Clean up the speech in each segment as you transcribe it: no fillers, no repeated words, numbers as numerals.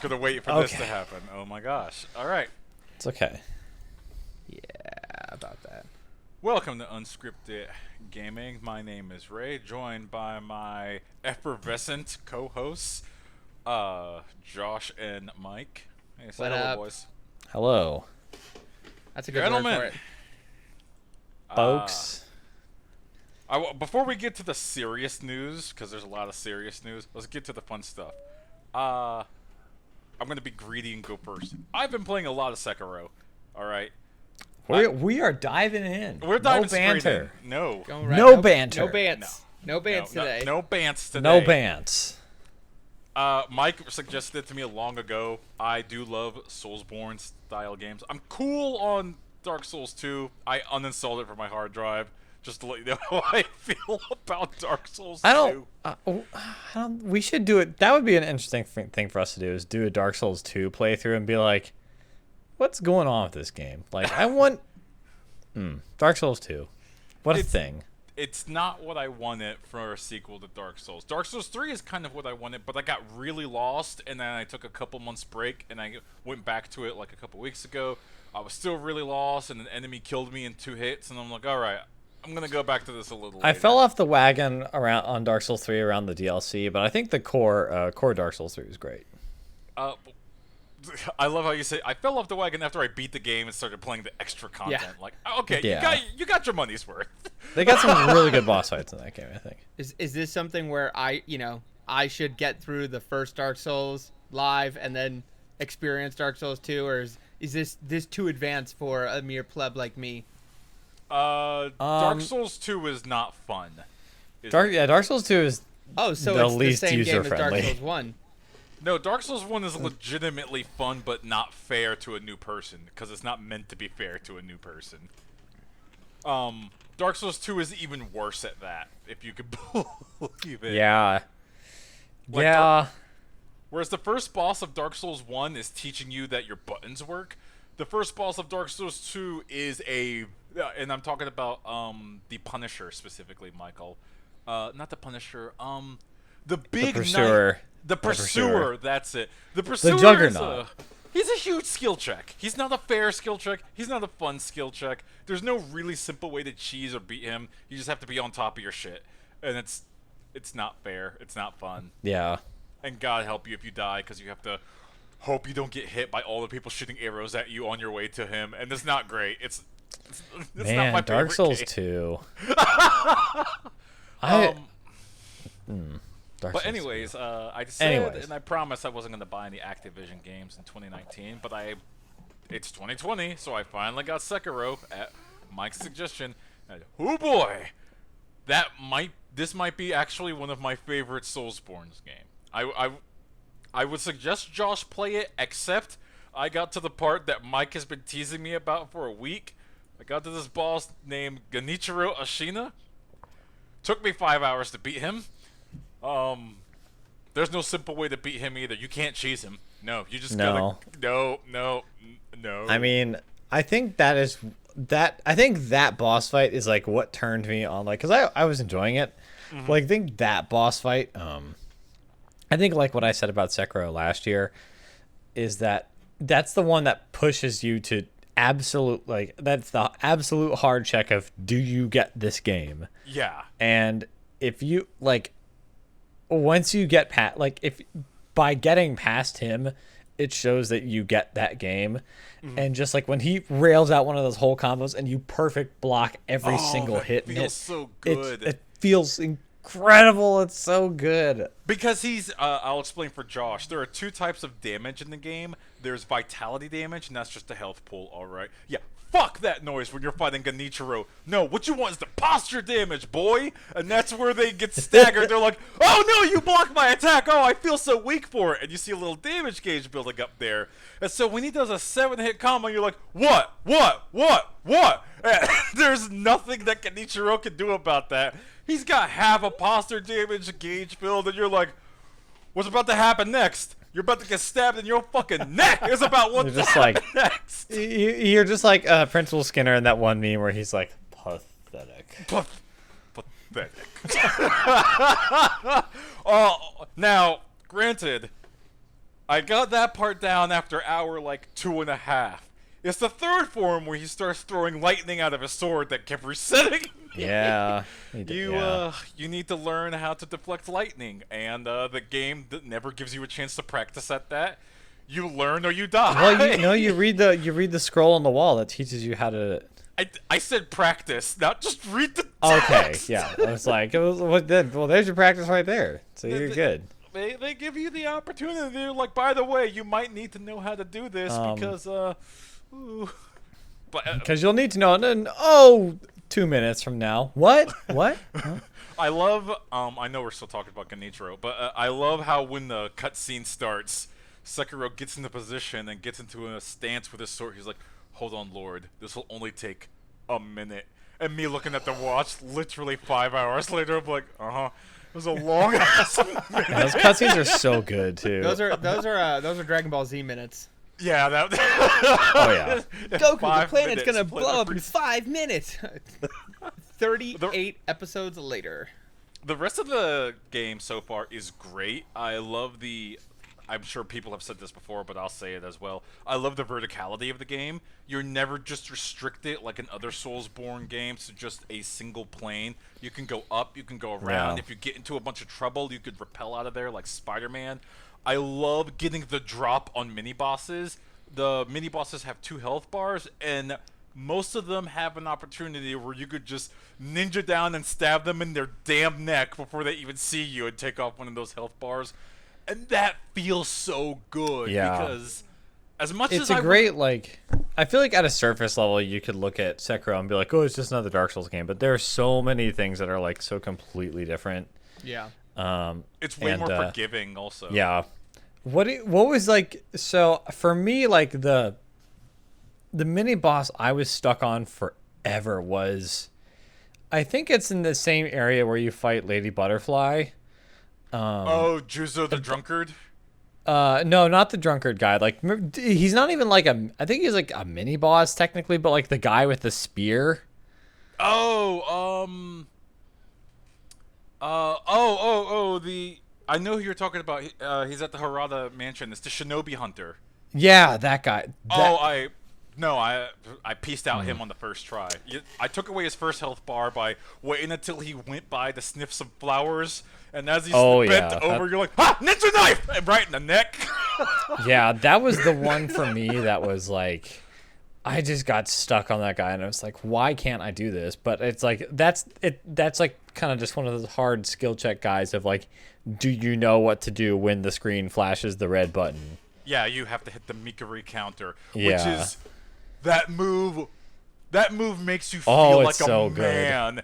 gonna wait for this to happen. Oh my gosh. All right. It's okay. Yeah, about that. Welcome to Unscripted Gaming. My name is Ray, joined by my effervescent co-hosts, Josh and Mike. Hey, say What hello, up? boys. Hello, That's a good Gentlemen. word for it. folks. Before we get to the serious news, because there's a lot of serious news, let's get to the fun stuff. I'm gonna be greedy and go first. I've been playing a lot of Sekiro. All right. We are diving in. We're diving no straight banter. in. No. Going right No up. banter. No bants. No bants today. No bants today. No bants. Mike suggested it to me long ago. I do love Soulsborne style games. I'm cool on Dark Souls 2. I uninstalled it from my hard drive just to let you know how I feel about Dark Souls 2. I don't. We should do it. That would be an interesting thing for us to do. Is do a Dark Souls 2 playthrough and be like, what's going on with this game? Like, I want Dark Souls 2. What a thing. It's not what I wanted for a sequel to Dark Souls. Dark Souls 3 is kind of what I wanted, but I got really lost, and then I took a couple months break, and I went back to it like a couple weeks ago. I was still really lost, and an enemy killed me in 2 hits, and I'm like, all right, I'm gonna go back to this a little later. I fell off the wagon on Dark Souls 3 around the DLC, but I think the core Dark Souls 3 is great. I love how you say I fell off the wagon after I beat the game and started playing the extra content. Yeah. Like, okay, Yeah. you got your money's worth. They got some really good boss fights in that game, I think. Is this something where I should get through the first Dark Souls live and then experience Dark Souls 2, or is this too advanced for a mere pleb like me? Dark Souls 2 is not fun. Dark Souls 2 is Oh, so the it's least the same game as Dark user-friendly. Souls 1. No, Dark Souls 1 is legitimately fun, but not fair to a new person, because it's not meant to be fair to a new person. Dark Souls 2 is even worse at that, if you could believe it. Yeah. Like Yeah. Whereas the first boss of Dark Souls 1 is teaching you that your buttons work, the first boss of Dark Souls 2 is and I'm talking about the Punisher specifically, Michael. Not the Punisher, the big Pursuer. The Pursuer, that's it. The Pursuer The Juggernaut. He's a huge skill check. He's not a fair skill check. He's not a fun skill check. There's no really simple way to cheese or beat him. You just have to be on top of your shit. And it's not fair. It's not fun. Yeah. And God help you if you die, because you have to hope you don't get hit by all the people shooting arrows at you on your way to him. And it's not great. It's not Man, my Dark favorite Souls game. 2. Dark But Souls anyways, 2. I said, and I promised I wasn't going to buy any Activision games in 2019, but it's 2020, so I finally got Sekiro at Mike's suggestion. And, oh boy, this might be actually one of my favorite Soulsborne's game. I would suggest Josh play it, except I got to the part that Mike has been teasing me about for a week. I got to this boss named Genichiro Ashina. Took me 5 hours to beat him. There's no simple way to beat him either. You can't cheese him. No, you just gotta. No. I mean, I think that boss fight is like what turned me on, like, because I was enjoying it. Like, I think that boss fight, I think like what I said about Sekiro last year is that's the one that pushes you to that's the absolute hard check of, do you get this game? Yeah. And if you once you get past, if by getting past him, it shows that you get that game. And just like when he rails out one of those whole combos and you perfect block every single hit, It feels so good. It feels incredible. It's so good. Because he's, I'll explain for Josh. There are 2 types of damage in the game. There's vitality damage, and that's just a health pool, alright? Yeah, fuck that noise when you're fighting Genichiro. No, what you want is the posture damage, boy! And that's where they get staggered. They're like, oh no, you blocked my attack! Oh, I feel so weak for it! And you see a little damage gauge building up there. And so when he does a 7-hit combo, you're like, what? And there's nothing that Genichiro can do about that. He's got half a posture damage gauge build, and you're like, what's about to happen next? You're about to get stabbed in your fucking neck. It's about what's You're just like next. you're just like Principal Skinner in that one meme where he's like, pathetic. Pathetic. Now, granted, I got that part down after hour like 2.5. It's the third form where he starts throwing lightning out of his sword that kept resetting. Yeah. You need to learn how to deflect lightning, and the game never gives you a chance to practice at that. You learn or you die. Well, you read the scroll on the wall that teaches you how to. I said practice, not just read the Okay, text. yeah. I was like, well, there's your practice right there. So you're good. They give you the opportunity. They're like, by the way, you might need to know how to do this because ooh. But Because you'll need to know. And then, 2 minutes from now. What? Huh? I love. I know we're still talking about Genichiro, but I love how when the cutscene starts, Sekiro gets into position and gets into a stance with his sword. He's like, "Hold on, Lord. This will only take a minute." And me looking at the watch, literally 5 hours later, I'm like, It was a long ass minute. Yeah, those cutscenes are so good too. Those are Dragon Ball Z minutes. Yeah, that. Oh yeah. Goku, the 5 planet's minutes, gonna blow up in planet 5 minutes. 38 episodes later. The rest of the game so far is great. I love the. I'm sure people have said this before, but I'll say it as well. I love the verticality of the game. You're never just restricted like in other Soulsborne games to just a single plane. You can go up, you can go around. Yeah. If you get into a bunch of trouble, you could rappel out of there like Spider-Man. I love getting the drop on mini-bosses. The mini-bosses have 2 health bars, and most of them have an opportunity where you could just ninja down and stab them in their damn neck before they even see you and take off one of those health bars. And that feels so good because as much as It's a great, like, I feel like at a surface level you could look at Sekiro and be like, oh, it's just another Dark Souls game, but there are so many things that are like so completely different. Yeah. it's way more forgiving also. Yeah. What was like, so for me, like the mini boss I was stuck on forever was, I think it's in the same area where you fight Lady Butterfly. Juzo the Drunkard? No, not the drunkard guy. Like, he's not even like I think he's like a mini boss technically, but like the guy with the spear. I know who you're talking about. He's at the Harada mansion. It's the Shinobi Hunter. Yeah, that guy. I pieced out him on the first try. I took away his first health bar by waiting until he went by to sniff some flowers, and as he's bent over, you're like, ninja knife! And right in the neck. Yeah, that was the one for me that was like, I just got stuck on that guy, and I was like, why can't I do this? But it's like, that's like kind of just one of those hard skill check guys of like, do you know what to do when the screen flashes the red button? Yeah, you have to hit the Mikari counter, Yeah. which is that move. That move makes you feel like so a man.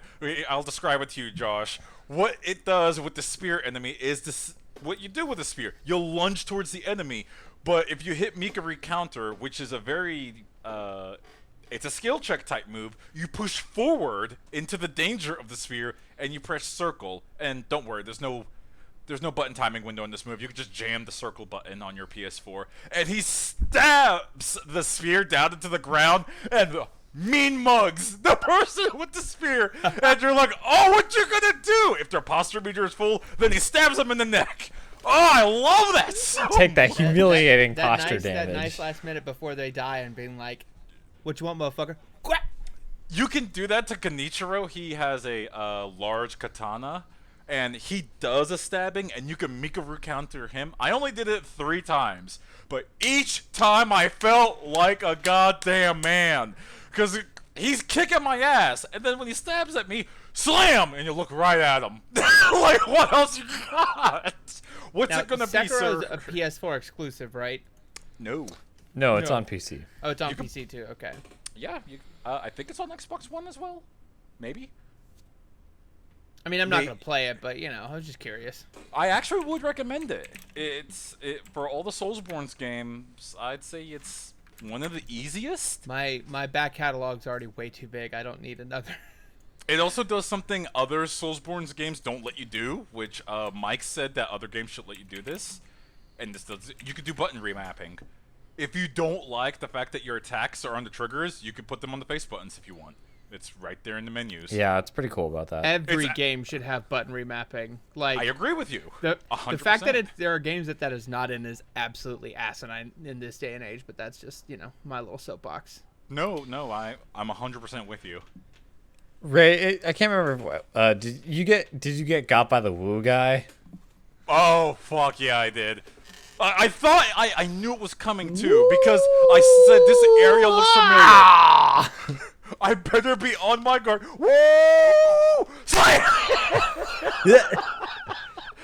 I'll describe it to you, Josh. What it does with the spear enemy is this. What you do with the spear, you'll lunge towards the enemy, but if you hit Mikari counter, which is a very it's a skill check type move, you push forward into the danger of the spear and you press circle. And don't worry, there's no button timing window in this move. You can just jam the circle button on your PS4. And he stabs the spear down into the ground and mean mugs the person with the spear. And you're like, oh, what you gonna do? If their posture meter is full, then he stabs them in the neck. Oh, I love that so Take that much. humiliating posture That damage. nice last minute before they die and being like, what you want, motherfucker? Quack! You can do that to Genichiro. He has a large katana. And he does a stabbing, and you can Mikaru counter him. I only did it 3 times, but each time I felt like a goddamn man. Because he's kicking my ass, and then when he stabs at me, slam! And you look right at him. Like, what else you got? What's Now, it gonna be, Sekiro's sir? a PS4 exclusive, right? No. No, it's No. on PC. Oh, it's on PC too. Okay. Yeah, I think it's on Xbox One as well. Maybe. I mean, I'm not gonna play it, but you know, I was just curious. I actually would recommend it. It's for all the Soulsborne games, I'd say it's one of the easiest. My back catalog's already way too big. I don't need another. It also does something other Soulsborne games don't let you do, which Mike said that other games should let you do this. And this does. You could do button remapping. If you don't like the fact that your attacks are on the triggers, you can put them on the face buttons if you want. It's right there in the menus. Yeah, it's pretty cool about that. Every It's- game should have button remapping. Like I agree with you. the 100%. fact that there are games that is not in is absolutely asinine in this day and age. But that's just my little soapbox. No, I'm 100% with you. Ray, I can't remember. Did you get got by the Woo guy? Oh, fuck yeah, I did. I thought I knew it was coming too because I said this area looks familiar. I better be on my guard. Woo! Slam!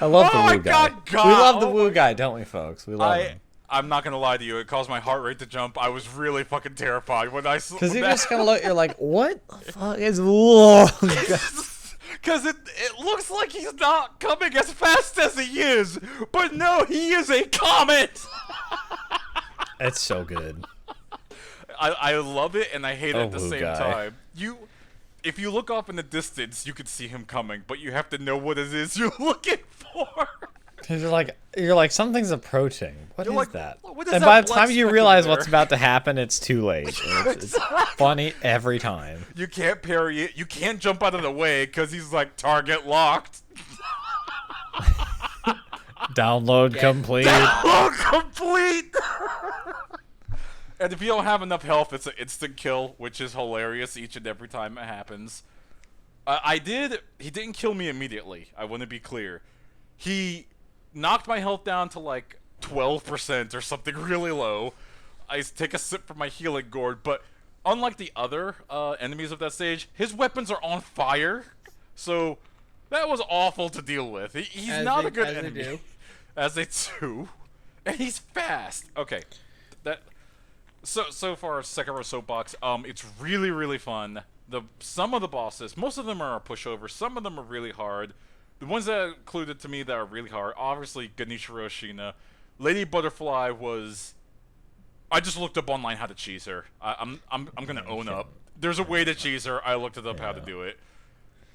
I love the Oh my Woo guy. God, We love the oh Woo guy, don't we, folks? We love him. I'm not gonna lie to you. It caused my heart rate to jump. I was really fucking terrified when I saw Because you that. just kind of look, you're like, what the fuck is Woo? Because it looks like he's not coming as fast as he is, but no, he is a comet. It's so good. I love it and I hate it at the Woo same guy. time. If you look off in the distance, you could see him coming, but you have to know what it is you're looking for. Because you're like something's approaching. What You're is like, that? what is And that by the black time you speck realize over what's there? about to happen, it's too late. It's funny every time. You can't parry it. You can't jump out of the way because he's like target locked. Download complete. Oh, complete. And if you don't have enough health, it's an instant kill, which is hilarious each and every time it happens. He didn't kill me immediately. I want to be clear. He knocked my health down to like 12% or something really low. I take a sip from my healing gourd, but unlike the other enemies of that stage, his weapons are on fire. So that was awful to deal with. He's As not they- a good as they enemy. do. As they do. And he's fast. Okay. So far, Sekiro Soapbox, it's really, really fun. Some of the bosses, most of them are a pushover. Some of them are really hard. The ones that included to me that are really hard, obviously Genichiro Shina. Lady Butterfly was... I just looked up online how to cheese her. I'm gonna own up. There's a way to cheese her. I looked it up how to do it.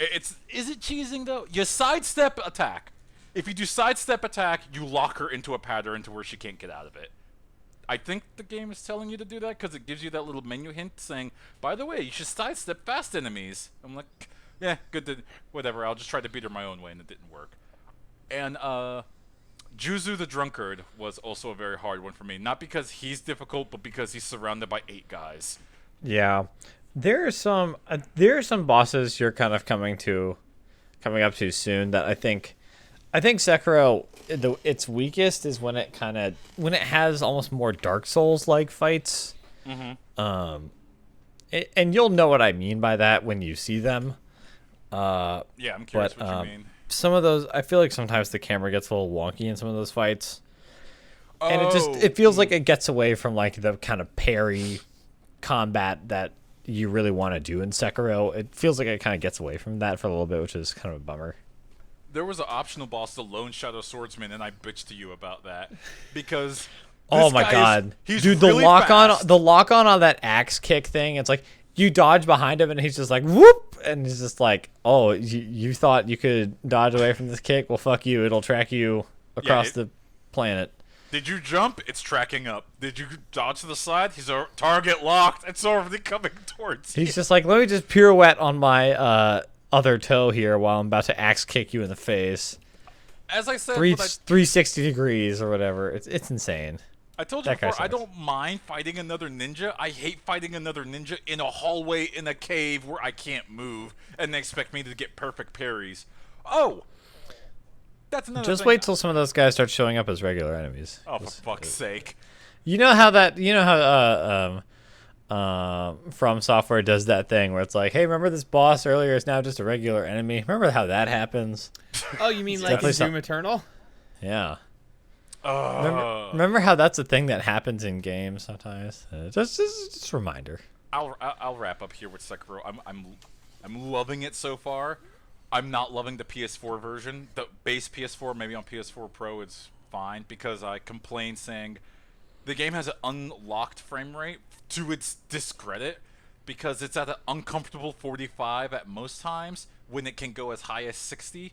Is it cheesing though? You sidestep attack. If you do sidestep attack, you lock her into a pattern to where she can't get out of it. I think the game is telling you to do that because it gives you that little menu hint saying, by the way, you should sidestep fast enemies. I'm like, yeah, good, whatever. I'll just try to beat her my own way, and it didn't work. And Juzu the Drunkard was also a very hard one for me. Not because he's difficult, but because he's surrounded by 8 guys. Yeah, there are some bosses you're kind of coming up to soon that I think Sekiro, its weakest is when it has almost more Dark Souls like fights. Mm-hmm. And you'll know what I mean by that when you see them. Yeah, I'm curious But what you mean. some of those, I feel like sometimes the camera gets a little wonky in some of those fights, and it feels like it gets away from like the kind of parry combat that you really want to do in Sekiro. It feels like it kind of gets away from that for a little bit, which is kind of a bummer. There was an optional boss, the Lone Shadow Swordsman, and I bitched to you about that because. Oh this my guy god, he's dude! really fast. The lock on that axe kick thing. It's like you dodge behind him, and he's just like whoop, and he's just like, oh, you thought you could dodge away from this kick? Well, fuck you! It'll track you across the planet. Did you jump? It's tracking up. Did you dodge to the side? He's a target locked. It's already coming towards you. He's just like, let me just pirouette on my other toe here while I'm about to axe kick you in the face. As I said, 360 degrees or whatever. It's insane. I told you That guy before, I sucks. don't mind fighting another ninja. I hate fighting another ninja in a hallway in a cave where I can't move, and they expect me to get perfect parries. Oh! That's another Just thing. wait till some of those guys start showing up as regular enemies. Oh, for fuck's sake. You know how From Software does that thing where it's like, hey, remember this boss earlier is now just a regular enemy? Remember how that happens? Oh, you mean like definitely in some- Doom Eternal? Yeah. Remember how that's a thing that happens in games sometimes? Just a reminder. I'll wrap up here with Sekiro. I'm loving it so far. I'm not loving the PS4 version. The base PS4, maybe on PS4 Pro, it's fine because I complained saying the game has an unlocked frame rate to its discredit because it's at an uncomfortable 45 at most times when it can go as high as 60.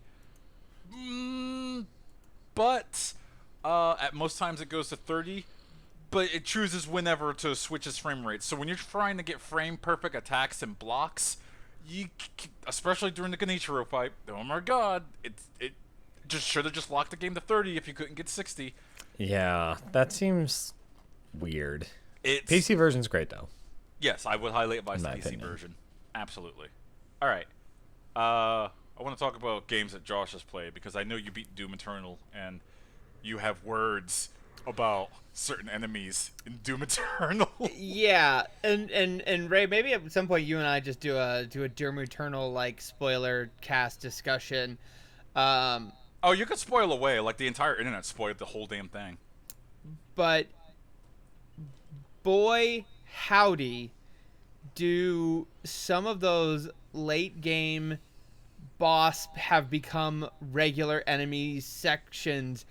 But at most times it goes to 30. But it chooses whenever to switch its frame rate. So when you're trying to get frame perfect attacks and blocks, especially during the Genichiro fight. Oh my god, it just should have just locked the game to 30 if you couldn't get 60. Yeah, that seems weird. It's PC version's great though. Yes, I would highly advise In the my PC opinion. version. Absolutely. All right. I want to talk about games that Josh has played because I know you beat Doom Eternal and you have words about certain enemies in Doom Eternal. Yeah, and Ray, maybe at some point you and I just do a Doom Eternal like spoiler cast discussion. Um, Oh, you could spoil away. Like, the entire internet spoiled the whole damn thing. but boy, howdy, do some of those late game boss have become regular enemy sections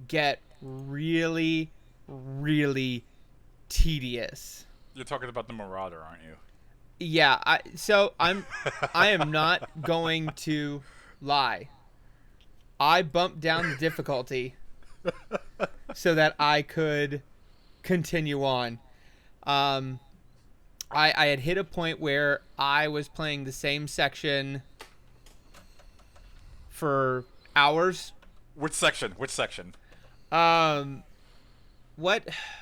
get really, really tedious. You're talking about the Marauder, aren't you? Yeah, I am not going to lie. I bumped down the difficulty so that I could continue on. I had hit a point where I was playing the same section for hours. Which section? Which section? What?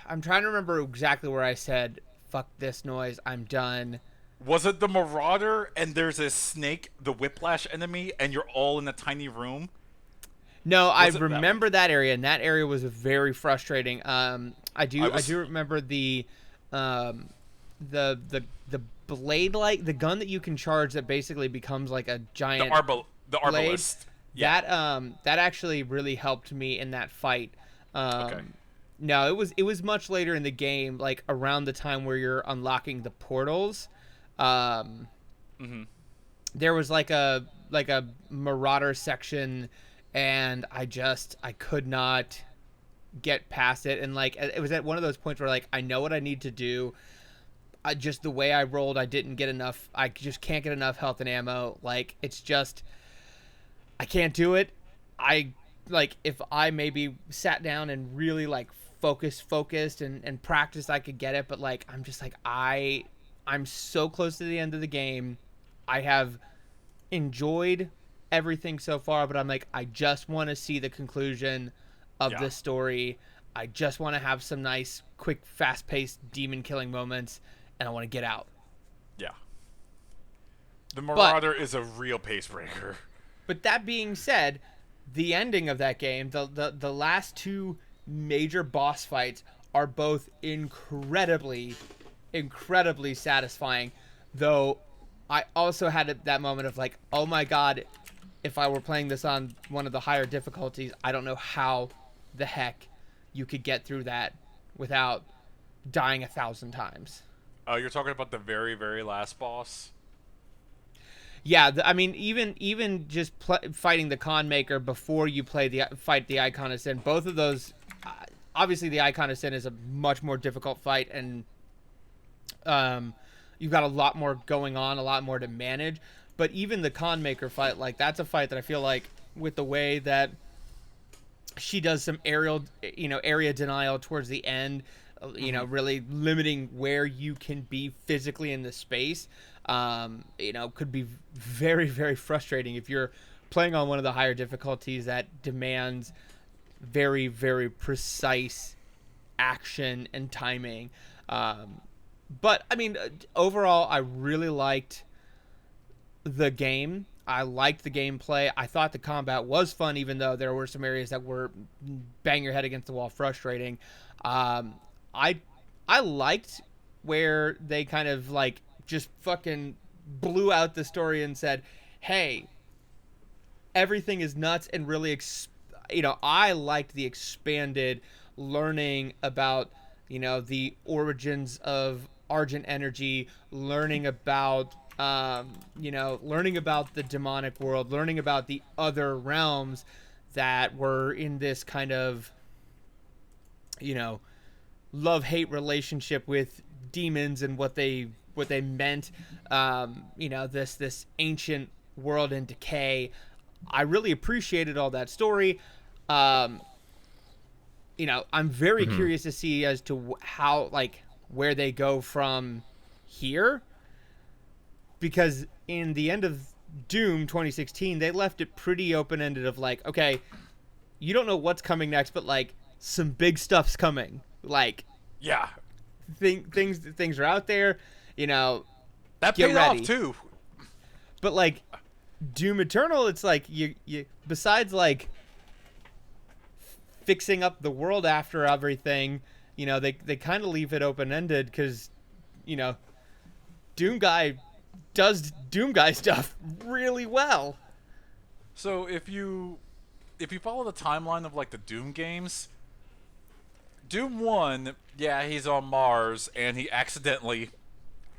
I'm trying to remember exactly where I said, "Fuck this noise, I'm done." Was it the Marauder and there's a snake, the Whiplash enemy, and you're all in a tiny room? No, I Was it that remember that area, and that area was very frustrating. I do remember the blade, like the gun that you can charge that basically becomes like a giant The blade. Arbalist. Yeah. That actually really helped me in that fight. Okay. No, it was much later in the game, like around the time where you're unlocking the portals. There was like a Marauder section, and I could not get past it, and like it was at one of those points where like I know what I need to do. Just the way I rolled, I didn't get enough. I just can't get enough health and ammo. Like it's just I can't do it. I like if I maybe sat down and really like focused and practiced, I could get it. But like I'm just like I'm so close to the end of the game. I have enjoyed everything so far, but I'm like I just want to see the conclusion of Yeah. this story. I just want to have some nice, quick, fast-paced demon killing moments, and I want to get out. Yeah. The Marauder is a real pace breaker. But that being said, the ending of that game, the last two major boss fights are both incredibly satisfying. Though I also had that moment of like, oh my god, if I were playing this on one of the higher difficulties, I don't know how the heck you could get through that without dying 1,000 times. You're talking about the very, very last boss? Yeah, I mean, even just fighting the Con Maker before you fight the Icon of Sin, both of those, obviously the Icon of Sin is a much more difficult fight, and you've got a lot more going on, a lot more to manage. But even the Con Maker fight, like that's a fight that I feel like with the way that she does some area denial towards the end, really limiting where you can be physically in the space, could be very, very frustrating if you're playing on one of the higher difficulties that demands very, very precise action and timing. But I mean, overall, I really liked the game. I liked the gameplay. I thought the combat was fun, even though there were some areas that were bang your head against the wall, frustrating. I liked where they kind of like just fucking blew out the story and said, "Hey, everything is nuts," and really, I liked the expanded learning about the origins of Argent Energy, learning about the demonic world, learning about the other realms that were in this kind of, love-hate relationship with demons and what they meant. This ancient world in decay. I really appreciated all that story. I'm very curious to see as to how, like, where they go from here. because in the end of Doom 2016, they left it pretty open-ended of like, okay, you don't know what's coming next, but like some big stuff's coming. Like, Yeah. things are out there, you know. That Get paid ready. off too. But like Doom Eternal, it's like you besides like fixing up the world after everything, you know, they kind of leave it open-ended because, you know, Doom Guy does Doom Guy stuff really well. So if you follow the timeline of like the Doom games, Doom 1, yeah, he's on Mars and he accidentally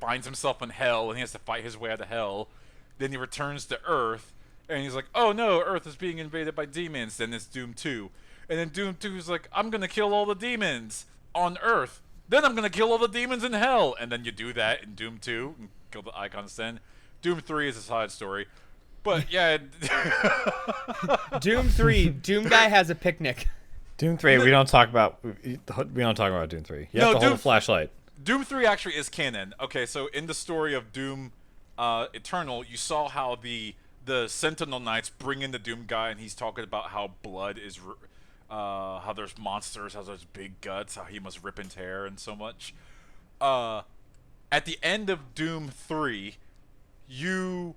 finds himself in hell and he has to fight his way out of hell. Then he returns to Earth and he's like, "Oh no, Earth is being invaded by demons." Then it's Doom 2. And then Doom 2 is like, "I'm going to kill all the demons on Earth. Then I'm going to kill all the demons in hell." And then you do that in Doom 2 and kill the icons then. Doom 3 is a side story. But yeah, Doom 3, Doom Guy has a picnic. Doom 3, we don't talk about Doom 3. You have to hold a flashlight. Doom 3 actually is canon. Okay, so in the story of Doom Eternal, you saw how the Sentinel Knights bring in the Doom guy, and he's talking about how blood is, how there's monsters, how there's big guts, how he must rip and tear, and so much. At the end of Doom 3, you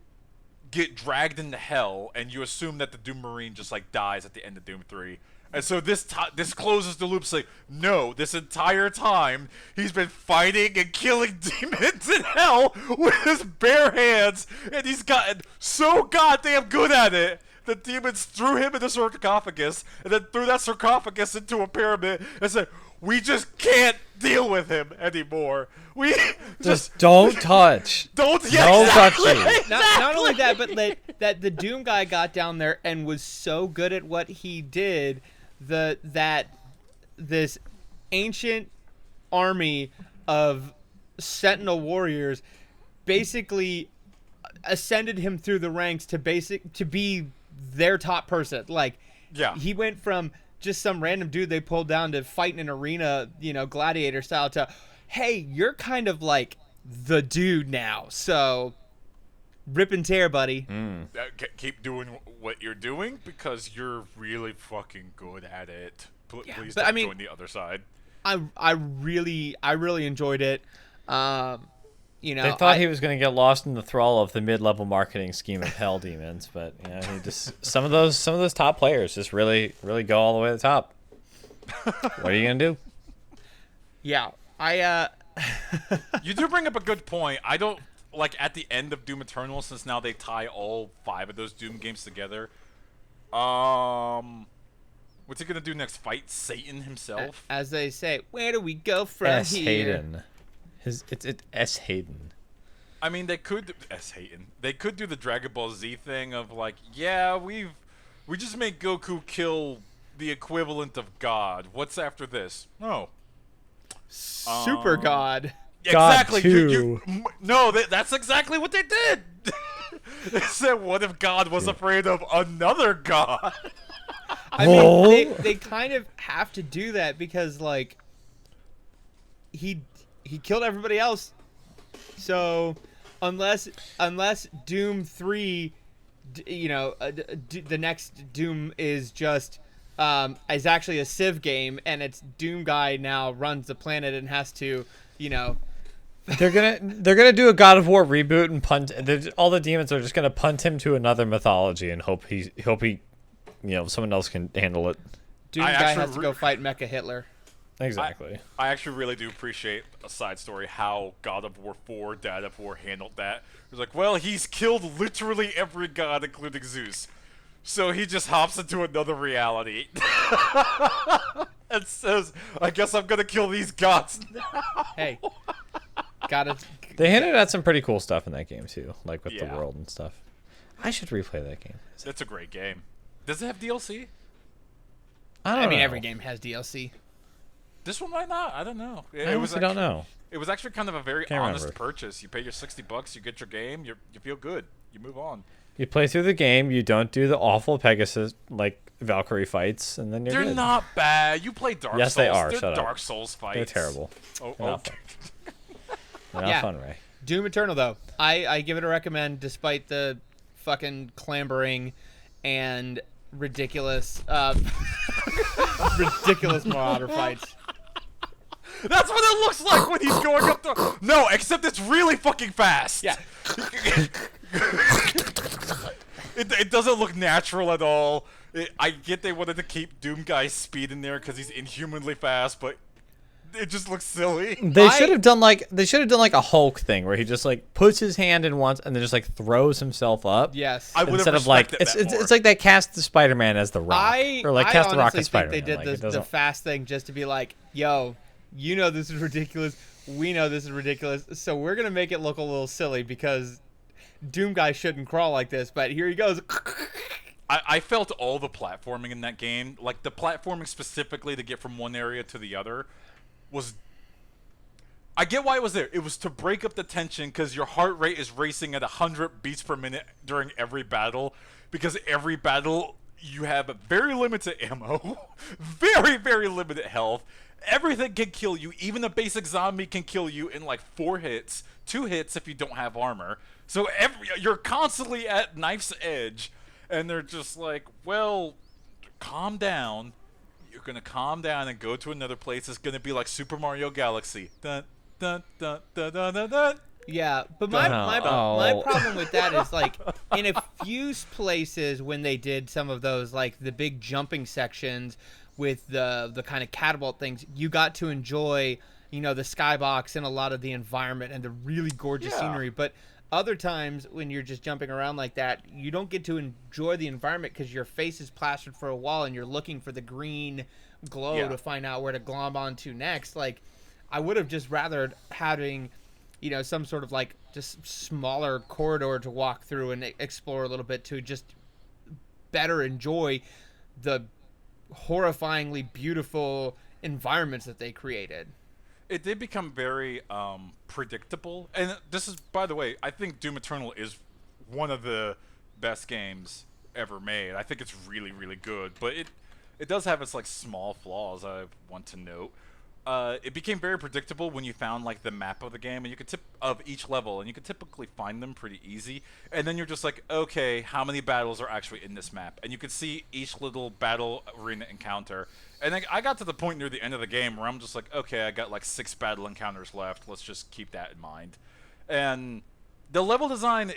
get dragged into hell, and you assume that the Doom Marine just like dies at the end of Doom 3. And so this closes the loop, saying, no, this entire time he's been fighting and killing demons in hell with his bare hands, and he's gotten so goddamn good at it. The demons threw him in the sarcophagus, and then threw that sarcophagus into a pyramid, and said, "We just can't deal with him anymore. We just don't touch. Don't touch you." Not only that, but that the Doom Guy got down there and was so good at what he did that this ancient army of Sentinel warriors basically ascended him through the ranks to be their top person. Like, yeah, he went from just some random dude they pulled down to fight in an arena, you know, gladiator style, to, hey, you're kind of like the dude now, so rip and tear, buddy. Keep doing what you're doing because you're really fucking good at it. Please but don't I mean, join the other side. I really enjoyed it. You know, they thought he was going to get lost in the thrall of the mid-level marketing scheme of Hell Demons, but you know, he just some of those top players just really go all the way to the top. What are you going to do? Yeah, You do bring up a good point. I don't like at the end of Doom Eternal, since now they tie all 5 of those Doom games together. What's he gonna do next? Fight Satan himself? As they say, where do we go from S. here? Hayden. It's S. Hayden. I mean, they could They could do the Dragon Ball Z thing of like, yeah, we just made Goku kill the equivalent of God. What's after this? No. Super God. Exactly. God No, that's exactly what they did. They said, what if God was afraid of another God? I mean, they kind of have to do that because, like, he killed everybody else. So unless Doom 3, you know, the next Doom is just is actually a Civ game, and it's Doom Guy now runs the planet and has to, you know. They're gonna do a God of War reboot and punt. All the demons are just gonna punt him to another mythology and hope he, you know, someone else can handle it. Doom Guy has to go fight Mecha Hitler. Exactly. I actually really do appreciate a side story how God of War 4, Dad of War handled that. It was like, well, he's killed literally every god, including Zeus. So he just hops into another reality. And says, I guess I'm gonna kill these gods now. Hey. Got it. They hinted at some pretty cool stuff in that game too, like with the Yeah. world and stuff. I should replay that game. That's a great game. Does it have DLC? I mean, know. every game has DLC. This one might not. I don't know. I honestly don't know. It was actually kind of a very Can't honest remember. purchase. You pay your $60, you get your game, you feel good, you move on. You play through the game, you don't do the awful Pegasus like Valkyrie fights, and then you're They're good. not bad. You play Dark Souls. Yes, they are. They're Shut up. Dark Souls fights. They're terrible. Oh, They're not okay. fun. They're not Yeah. fun, Ray. Doom Eternal, though, I give it a recommend despite the fucking clambering and ridiculous, ridiculous Marauder fights. That's what it looks like when he's going up the. No, except it's really fucking fast. Yeah. It doesn't look natural at all. I get they wanted to keep Doom Guy's speed in there because he's inhumanly fast, but it just looks silly. They should have done like a Hulk thing where he just like puts his hand in once and then just like throws himself up. Yes. I would Instead have of like respected that more. it's like they cast the Spider-Man as the Rock or like cast the Rock honestly as Spider-Man. think they did like, the fast thing just to be like, yo, you know this is ridiculous. We know this is ridiculous. So we're going to make it look a little silly because Doom Guy shouldn't crawl like this. But here he goes. I felt all the platforming in that game, like the platforming specifically to get from one area to the other, was. I get why it was there. It was to break up the tension because your heart rate is racing at 100 beats per minute during every battle. Because every battle you have very limited ammo, very, very limited health. Everything can kill you. Even a basic zombie can kill you in like 4 hits, 2 hits if you don't have armor. So you're constantly at knife's edge. And they're just like, well, calm down. You're going to calm down and go to another place. It's going to be like Super Mario Galaxy. Dun, dun, dun, dun, dun, dun, dun. Yeah, but my problem with that is like in a few places when they did some of those like the big jumping sections with the kind of catapult things, you got to enjoy, you know, the skybox and a lot of the environment and the really gorgeous scenery. But other times when you're just jumping around like that, you don't get to enjoy the environment because your face is plastered for a wall and you're looking for the green glow to find out where to glom onto next. Like, I would have just rather having, you know, some sort of like just smaller corridor to walk through and explore a little bit to just better enjoy the horrifyingly beautiful environments that they created. It did become very predictable. And this is, by the way, I think Doom Eternal is one of the best games ever made. I think it's really, really good. But it does have its like small flaws I want to note. It became very predictable when you found like the map of the game, and you could of each level, and you could typically find them pretty easy. And then you're just like, okay, how many battles are actually in this map? And you could see each little battle arena encounter. And then I got to the point near the end of the game where I'm just like, okay, I got like 6 battle encounters left. Let's just keep that in mind. And the level design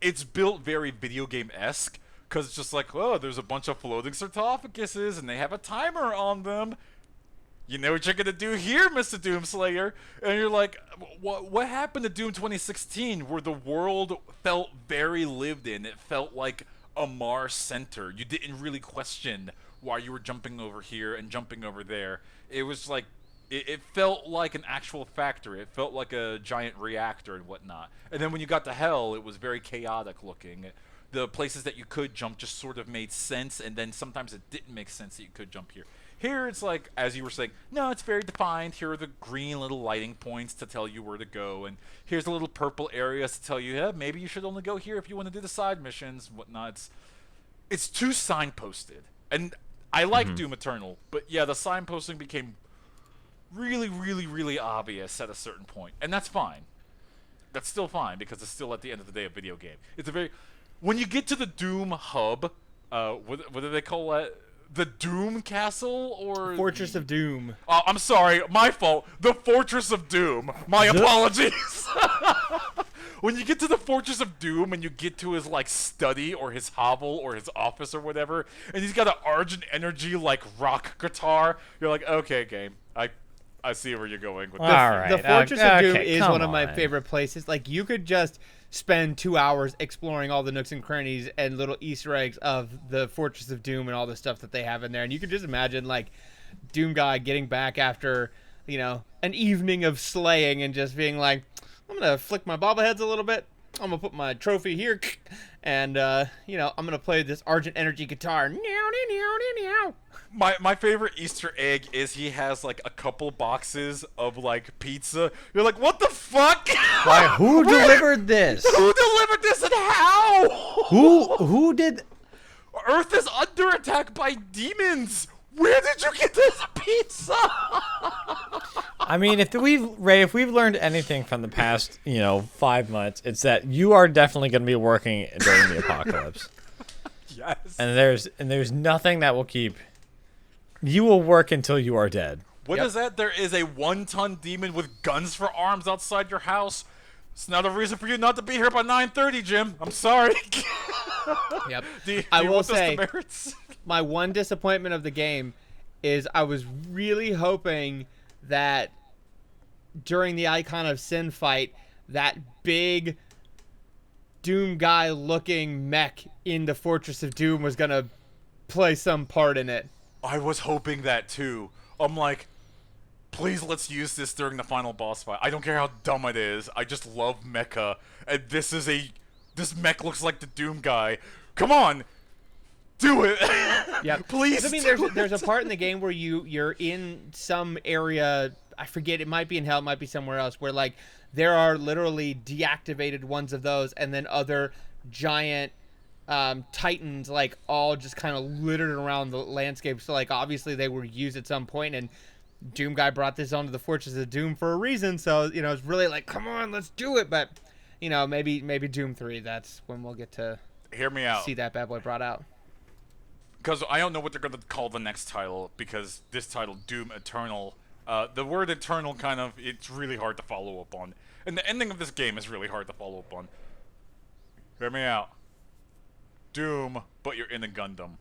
it's built very video game-esque, because it's just like, oh, there's a bunch of floating sarcophaguses, and they have a timer on them. You know what you're gonna do here, Mr. Doomslayer? And you're like, what happened to Doom 2016, where the world felt very lived in? It felt like a Mars center. You didn't really question why you were jumping over here and jumping over there. It was like, it felt like an actual factory. It felt like a giant reactor and whatnot. And then when you got to Hell, it was very chaotic looking. The places that you could jump just sort of made sense, and then sometimes it didn't make sense that you could jump here. Here it's like, as you were saying, no, it's very defined. Here are the green little lighting points to tell you where to go, and here's the little purple areas to tell you, yeah, maybe you should only go here if you want to do the side missions and whatnot. It's too signposted. And I like Doom Eternal, but yeah, the signposting became really, really, really obvious at a certain point. And that's fine. That's still fine, because it's still, at the end of the day, a video game. It's a very... When you get to the Doom hub, what do they call that? The Doom Castle, or... Fortress of Doom. Oh, I'm sorry, my fault. The Fortress of Doom. My apologies. When you get to the Fortress of Doom and you get to his, like, study or his hovel or his office or whatever, and he's got an Argent Energy, like, rock guitar, you're like, okay, game. I see where you're going with this. All right. The Fortress of Doom okay, is come one of my on. favorite places. Like, you could just spend 2 hours exploring all the nooks and crannies and little Easter eggs of the Fortress of Doom and all the stuff that they have in there. And you could just imagine, like, Doom Guy getting back after, you know, an evening of slaying and just being like, I'm going to flick my bobbleheads a little bit. I'm going to put my trophy here. And, you know, I'm going to play this Argent Energy guitar. My favorite Easter egg is he has, like, a couple boxes of, like, pizza. You're like, what the fuck? Why? Who delivered this? Who delivered this and how? Who did? Earth is under attack by demons. Where did you get this pizza? I mean, if we've learned anything from the past, 5 months, it's that you are definitely going to be working during the apocalypse. Yes. And there's nothing that will keep. You will work until you are dead. What is that? There is a 1-ton demon with guns for arms outside your house. It's not a reason for you not to be here by 9:30, Jim. I'm sorry. Yep. I will want those say, demerits? my one disappointment of the game is I was really hoping that during the Icon of Sin fight, that big Doom guy looking mech in the Fortress of Doom was going to play some part in it. I was hoping that too. I'm like, please let's use this during the final boss fight. I don't care how dumb it is. I just love mecha. And this mech looks like the Doom guy. Come on! Do it! Yeah. Please. I mean, there's a part in the game where you're in some area, I forget, it might be in hell, it might be somewhere else, where like there are literally deactivated ones of those, and then other giant titans like all just kind of littered around the landscape. So like obviously they were used at some point, and Doom guy brought this onto the Fortress of Doom for a reason. So it's really like, come on, let's do it. But maybe Doom 3, that's when we'll get to hear me out. see that bad boy brought out. Because I don't know what they're going to call the next title, because this title, Doom Eternal, the word eternal it's really hard to follow up on. And the ending of this game is really hard to follow up on. Hear me out. Doom, but you're in a Gundam.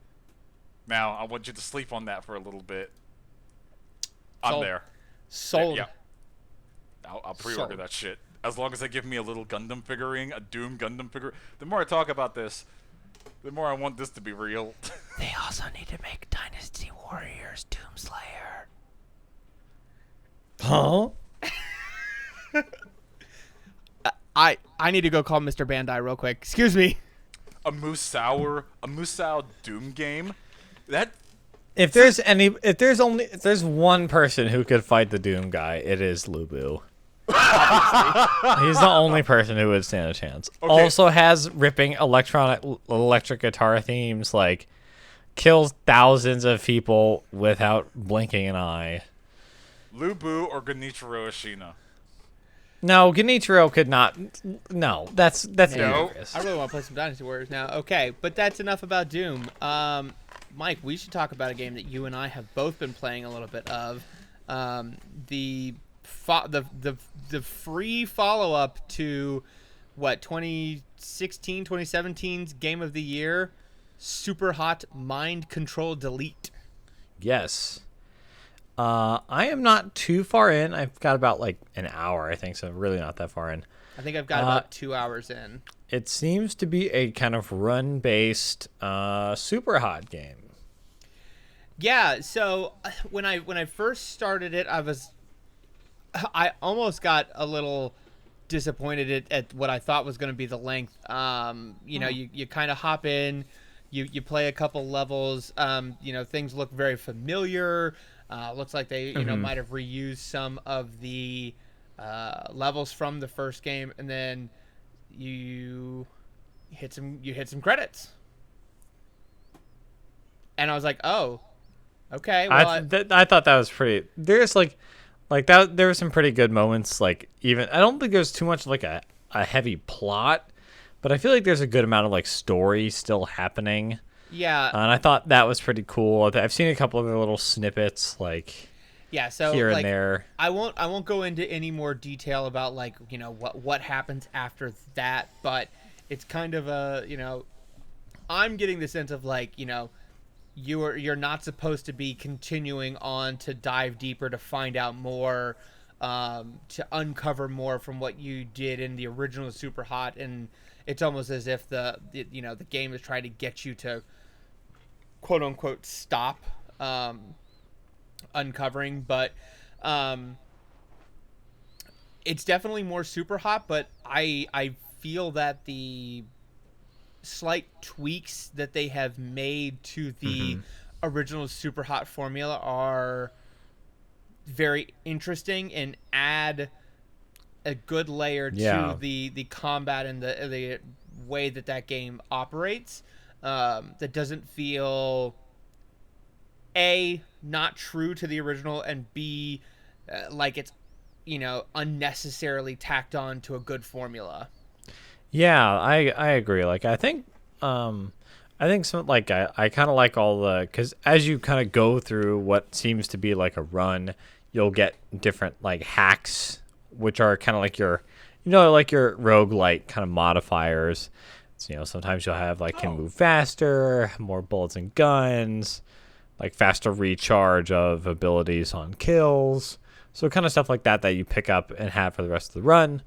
Now, I want you to sleep on that for a little bit. I'm there. Sold. Yeah. I'll pre-order Sold. that shit. As long as they give me a little Gundam figurine, a Doom Gundam figure. The more I talk about this, the more I want this to be real. They also need to make Dynasty Warriors Doomslayer. Huh? I need to go call Mr. Bandai real quick. Excuse me. a Musou Doom game. That If there's one person who could fight the Doom guy, it is Lubu. He's the only person who would stand a chance. Okay. Also has ripping electric guitar themes, like kills thousands of people without blinking an eye. Lubu or Genichiro Ashina. No, Genichiro could not. No, that's No. ludicrous. I really want to play some Dynasty Warriors now. Okay, but that's enough about Doom. Mike, we should talk about a game that you and I have both been playing a little bit of. The free follow-up to 2017's Game of the Year, Super Hot Mind Control Delete. Yes. I am not too far in. I've got about like an hour, I think, so really not that far in. I think I've got about 2 hours in. It seems to be a kind of run-based, super hot game. Yeah, so when I first started it, I almost got a little disappointed at what I thought was going to be the length. You kind of hop in, you play a couple levels. Things look very familiar. Looks like they might have reused some of the levels from the first game, and then you hit some credits, and I was like, oh, okay. Well, I thought that was pretty. There's like that. There were some pretty good moments. Like even I don't think there's too much like a heavy plot, but I feel like there's a good amount of like story still happening. yeah, And I thought that was pretty cool. I've seen a couple of the little snippets like yeah. So here like, and there. I won't go into any more detail about like what happens after that, but it's kind of I'm getting the sense of like you're not supposed to be continuing on to dive deeper to find out more, to uncover more from what you did in the original Super Hot, and it's almost as if the game is trying to get you to quote unquote stop uncovering, but it's definitely more Super Hot, but I feel that the slight tweaks that they have made to the original Super Hot formula are very interesting and add a good layer to the combat and the way that game operates, that doesn't feel A, not true to the original, and B, like it's unnecessarily tacked on to a good formula. Yeah, I agree. Like I think some like I kind of like all the because as you kind of go through what seems to be like a run, you'll get different like hacks, which are kind of like your, like your roguelike kind of modifiers. So, sometimes you'll have like can move faster, more bullets and guns, like faster recharge of abilities on kills. So kind of stuff like that that you pick up and have for the rest of the run.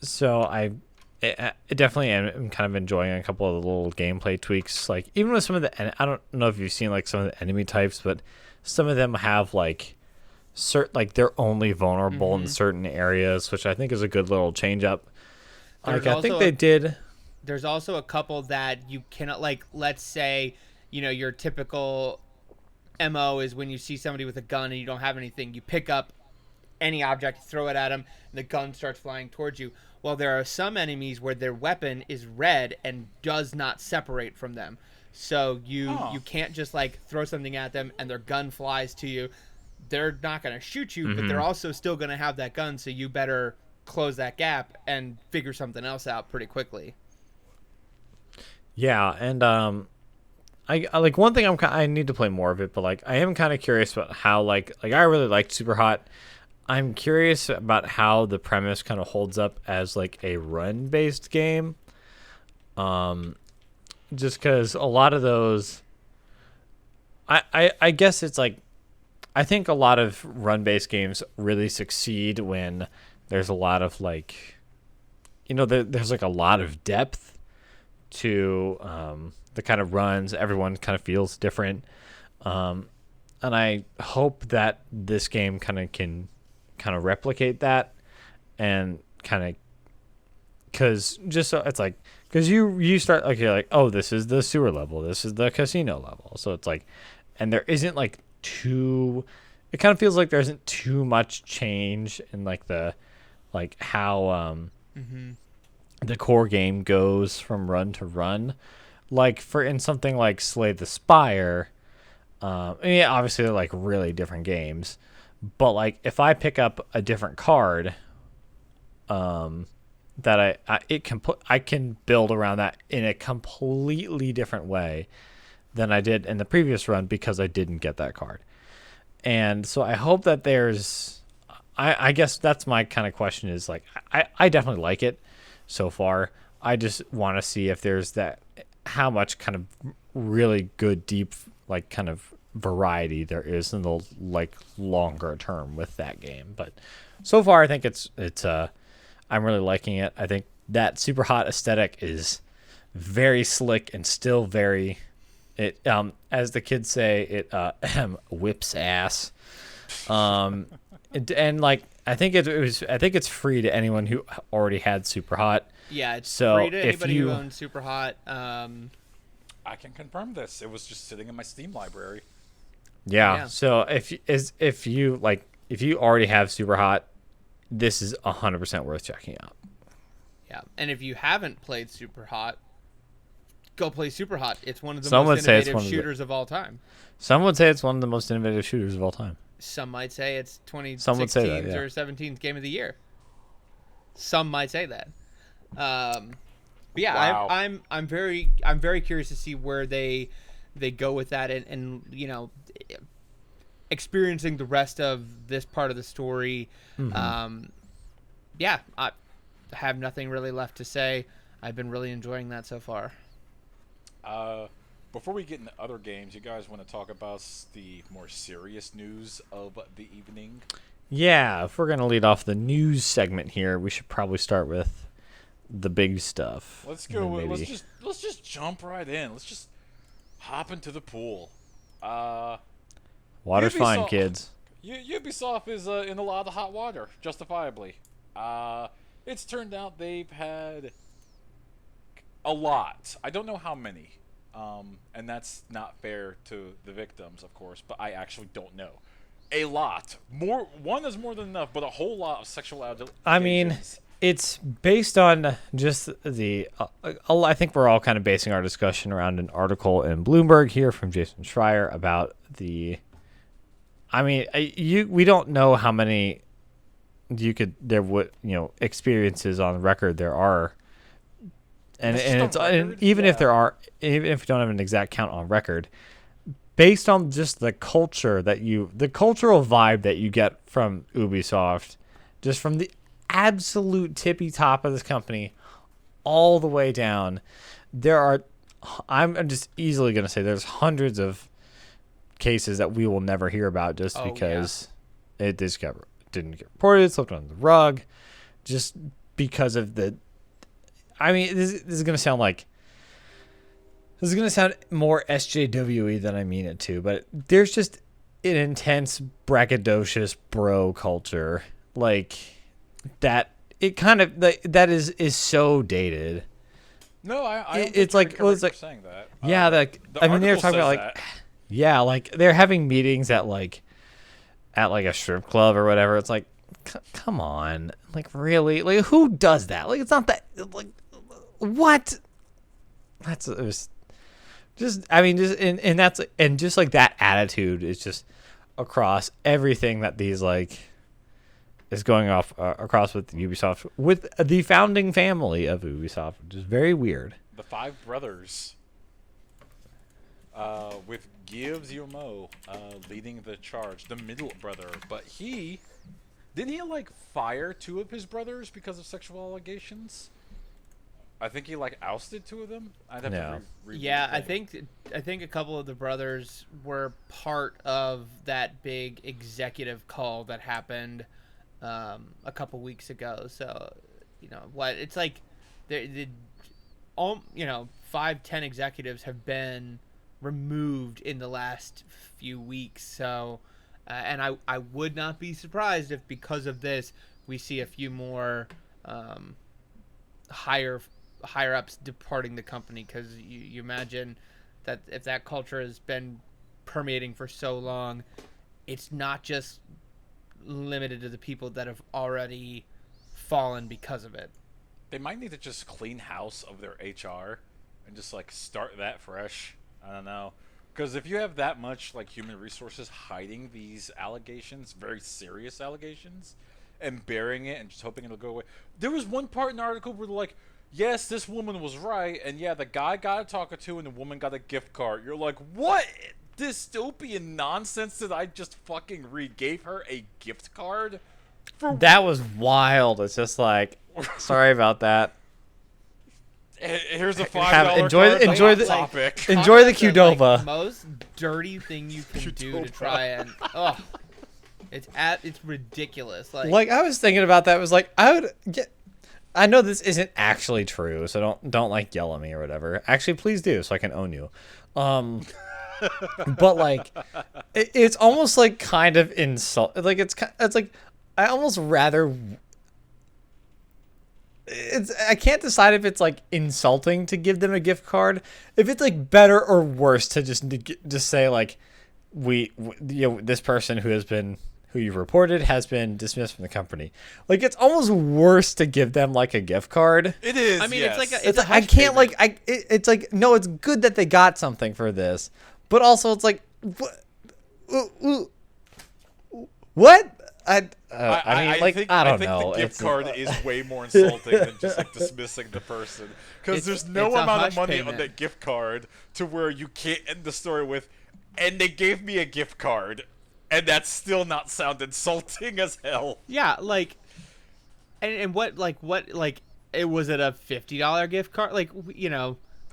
So I definitely am kind of enjoying a couple of the little gameplay tweaks. Like even with some of the, I don't know if you've seen like some of the enemy types, but some of them have like like they're only vulnerable in certain areas, which I think is a good little change up. Like I think they did. There's also a couple that you cannot, like, let's say, your typical MO is when you see somebody with a gun and you don't have anything, you pick up any object, throw it at them, and the gun starts flying towards you. Well, there are some enemies where their weapon is red and does not separate from them. So you can't just, like, throw something at them and their gun flies to you. They're not going to shoot you, but they're also still going to have that gun, so you better close that gap and figure something else out pretty quickly. Yeah, and I like one thing I need to play more of it, but like I am kind of curious about how like I really liked Super Hot. I'm curious about how the premise kind of holds up as like a run based game. Just because a lot of those, I guess it's like, I think a lot of run based games really succeed when there's a lot of like, there's like a lot of depth to the kind of runs. Everyone kind of feels different. And I hope that this game can replicate that and because just so it's like, because you start like, you're like, oh, this is the sewer level, this is the casino level. So it's like, and there isn't like it kind of feels like there isn't too much change in like the, like how the core game goes from run to run. Like in something like Slay the Spire, obviously they're like really different games, but like if I pick up a different card, that I can build around that in a completely different way than I did in the previous run because I didn't get that card. And so I hope that I guess that's my kind of question is like, I definitely like it so far. I just want to see if there's how much kind of really good, deep, like kind of variety there is in the like longer term with that game. But so far I think it's I'm really liking it. I think that Super Hot aesthetic is very slick and still very, as the kids say, it whips ass. And like I think it's free to anyone who already had Super Hot. Yeah, it's so free to anybody who owns Super Hot. I can confirm this. It was just sitting in my Steam library. Yeah. So if you already have Super Hot, this is 100% worth checking out. Yeah, and if you haven't played Super Hot, go play Super Hot. It's one of the Some would most say it's innovative one of the- shooters of all time. Some would say it's one of the most innovative shooters of all time. Some might say it's Some would say that, 2016's yeah. or 17th game of the year. Some might say that. But yeah, Wow. I'm very curious to see where they go with that and experiencing the rest of this part of the story. Yeah, I have nothing really left to say. I've been really enjoying that so far. Before we get into other games, you guys want to talk about the more serious news of the evening? Yeah, if we're gonna lead off the news segment here, we should probably start with the big stuff. Let's And go. then maybe- Let's just jump right in. Let's just hop into the pool. Water's fine, Ubisoft- kids. Ubisoft is in a lot of hot water, justifiably. It's turned out they've had a lot. I don't know how many, and that's not fair to the victims, of course. But I actually don't know. A lot more. One is more than enough, but a whole lot of sexual allegations. I mean, it's based on just the. I think we're all kind of basing our discussion around an article in Bloomberg here from Jason Schreier about the. I mean, we don't know how many experiences on record there are, and even if there are, even if you don't have an exact count on record, based on just the cultural vibe that you get from Ubisoft, just from the absolute tippy top of this company all the way down, I'm just easily going to say there's hundreds of cases that we will never hear about just because it didn't get reported, slipped under the rug, just because of the. I mean, this is going to sound more SJWE than I mean it to, but there's just an intense braggadocious bro culture like that. It kind of that is so dated. No, it's like saying that. Yeah, I mean, they were talking about that. Yeah, like they're having meetings at a strip club or whatever. It's like, come on, like really, like who does that? Like it's not that, like what? It was just, I mean, just like that attitude is just across everything that these is going off across with Ubisoft, with the founding family of Ubisoft, which is very weird. The five brothers, with Guillermo leading the charge, the middle brother. But didn't he fire two of his brothers because of sexual allegations? I think he ousted two of them. I'd have to yeah, I think a couple of the brothers were part of that big executive call that happened a couple weeks ago. So, it's like the 5-10 executives have been removed in the last few weeks. So, and I would not be surprised if because of this we see a few more higher ups departing the company, because you imagine that if that culture has been permeating for so long, it's not just limited to the people that have already fallen because of it. They might need to just clean house of their HR and just start that fresh. I don't know, because if you have that much human resources hiding these allegations, very serious allegations, and burying it and just hoping it'll go away. There was one part in the article where they're yes, this woman was right, and yeah, the guy got a talking to and the woman got a gift card. You're like, what dystopian nonsense did I just fucking read? Gave her a gift card? That was wild. It's just sorry about that. Here's a $5 enjoy the topic. Enjoy the Qdoba. Most dirty thing you can do to try and it's ridiculous. I was thinking about that. It was I know this isn't actually true, so don't yell at me or whatever. Actually, please do, so I can own you. But it's almost kind of insult. It's I almost rather. I can't decide if it's insulting to give them a gift card. If it's better or worse to just say this person who you've reported has been dismissed from the company. It's almost worse to give them a gift card. It is. I mean, yes. it's no, it's good that they got something for this, but also it's what? I don't know. The gift card is way more insulting than just dismissing the person, because there's no amount of money on that gift card to where you can't end the story with, and they gave me a gift card. And that's still not sound insulting as hell. Yeah, and what it was it a $50 gift card?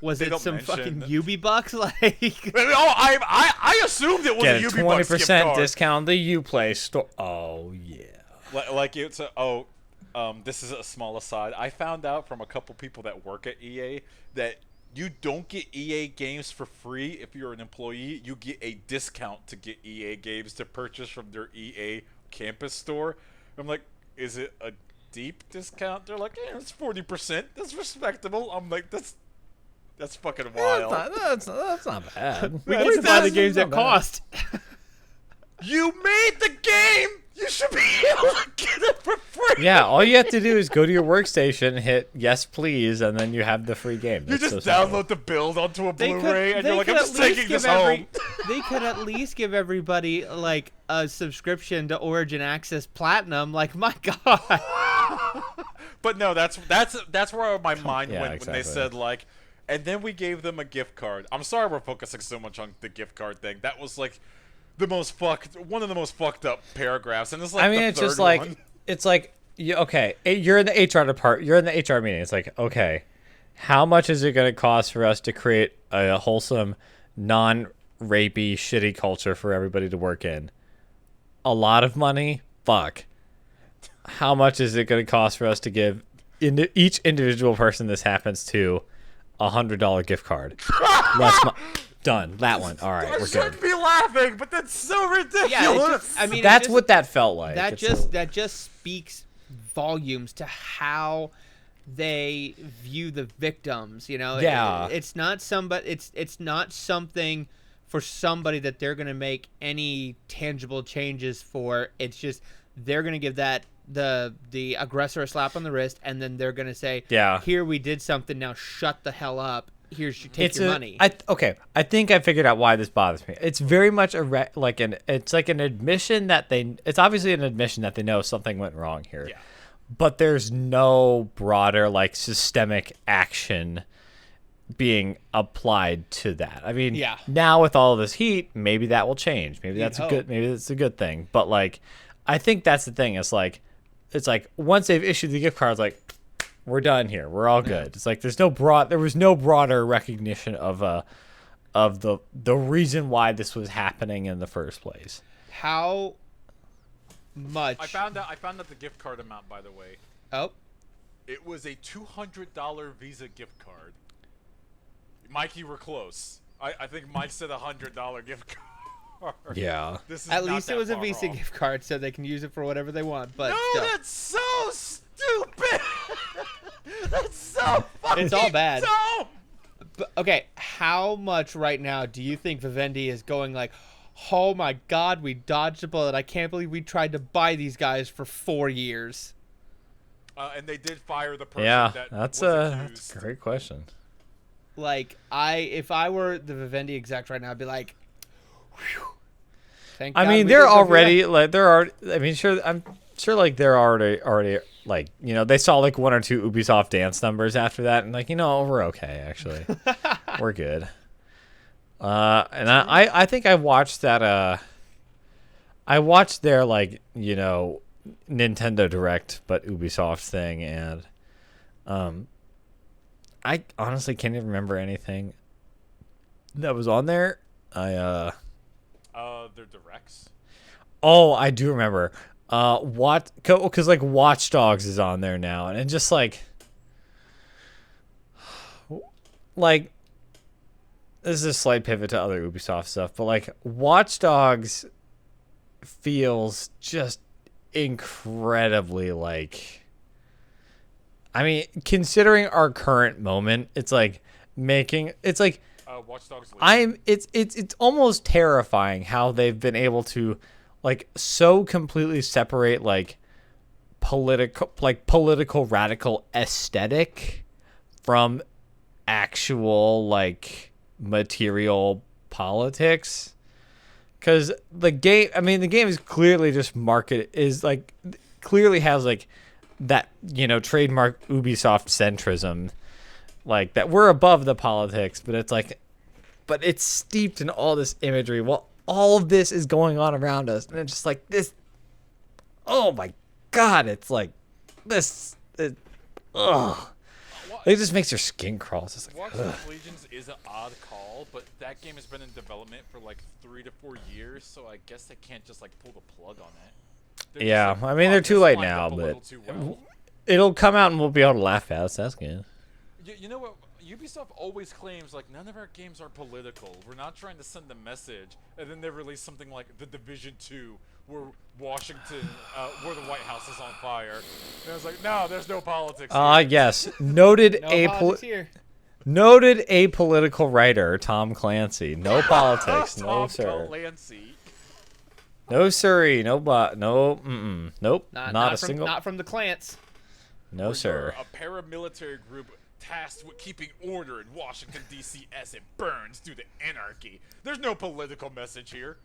Was it some fucking Ubi bucks? I assumed it was a Ubi bucks gift card. 20% discount the Uplay store. Oh yeah. It's this is a small aside. I found out from a couple people that work at EA that you don't get EA games for free if you're an employee. You get a discount to get EA games to purchase from their EA campus store. I'm like, is it a deep discount? They're like, yeah, it's 40%. That's respectable. I'm like, that's fucking wild. That's not bad. We get to buy the games at cost. You made the game! You should be able to get it for free. Yeah, all you have to do is go to your workstation, hit yes please, and then you have the free game. You That's just so simple. download the build onto a They Blu-ray, and they you're like, could I'm just at least taking give this home. They could at least give everybody like a subscription to Origin Access Platinum. Like, my God. But no, that's where my mind Yeah, went when they exactly. said like, and then we gave them a gift card. I'm sorry we're focusing so much on the gift card thing. That was like one of the most fucked up paragraphs, and it's like I mean, the it's just third like one. it's like okay, you're in the HR department. You're in the HR meeting. It's like, okay, how much is it going to cost for us to create a wholesome, non-rapey, shitty culture for everybody to work in? A lot of money. Fuck. How much is it going to cost for us to give each individual person this happens to $100 gift card? Done. That one. All right, I we're shouldn't good. be laughing, but that's so ridiculous. Yeah, I mean, That's what that felt like. that It's- just speaks volumes to how they view the victims. You know, Yeah. it's not somebody. It's not something for somebody that they're gonna make any tangible changes for. It's just they're gonna give the aggressor a slap on the wrist, and then they're gonna say, Yeah. here we did something. Now shut the hell up. Here's take your money. I think I figured out why this bothers me. It's very much it's like an admission that it's obviously an admission that they know something went wrong here. Yeah. But there's no broader like systemic action being applied to that. I mean, Yeah. now with all this heat, maybe that will change. Maybe that's hope. maybe that's a good thing. But like I think that's the thing. It's like once they've issued the gift cards, like we're done here. We're all good. It's like there was no broader recognition of the reason why this was happening in the first place. How much? I found out the gift card amount, by the way. Oh, It was a $200 Visa gift card. Mike, you were close. I think Mike said $100 gift card. Yeah. This is at not least it that was a far Visa off. gift card, so they can use it for whatever they want. But No, still. that's so stupid. That's so fucking It's all bad. dumb. But, okay, how much right now do you think Vivendi is going like, oh my God, we dodged a bullet. I can't believe we tried to buy these guys for 4 years. And they did fire the person Yeah, that that's was a accused. great question. Like, if I were the Vivendi exec right now, I'd be like, whew. Thank I God mean, we they're did go through already that. like they're already. I mean, sure. I'm sure like they're already like they saw like 1 or 2 Ubisoft dance numbers after that, and like we're okay actually, we're good. And I think I watched that. I watched their like Nintendo Direct, but Ubisoft thing, and I honestly can't even remember anything that was on there. Their directs. Oh, I do remember. Because like Watch Dogs is on there now, and just like this is a slight pivot to other Ubisoft stuff, but like Watch Dogs feels just incredibly like. I mean, considering our current moment, it's like Watch Dogs Legion. it's almost terrifying how they've been able to like so completely separate like political radical aesthetic from actual like material politics. Cuz the game is clearly just clearly has like that trademark Ubisoft centrism, like that we're above the politics, but it's steeped in all this imagery while all of this is going on around us, and it's just like this. Oh my God! It's like this. Ugh. It just makes your skin crawl. It's just like, Watch ugh. Dogs Legions is an odd call, but that game has been in development for like 3 to 4 years, so I guess they can't just like pull the plug on it. They're just Yeah, like, I mean, "Fuck, they're too this late lined now, up a but little too well." It'll come out and we'll be able to laugh at it. So that's good. You know what? Ubisoft always claims like none of our games are political. We're not trying to send a message, and then they release something like The Division 2, where Washington, where the White House is on fire. And I was like, no, there's no politics. Here. Yes, noted No politics here. noted apolitical writer Tom Clancy. No politics, no Tom sir. Clancy. No siree, no nope, not a from, single. Not from the Clans. No sir. A paramilitary group tasked with keeping order in Washington, D.C. as it burns due to anarchy. There's no political message here.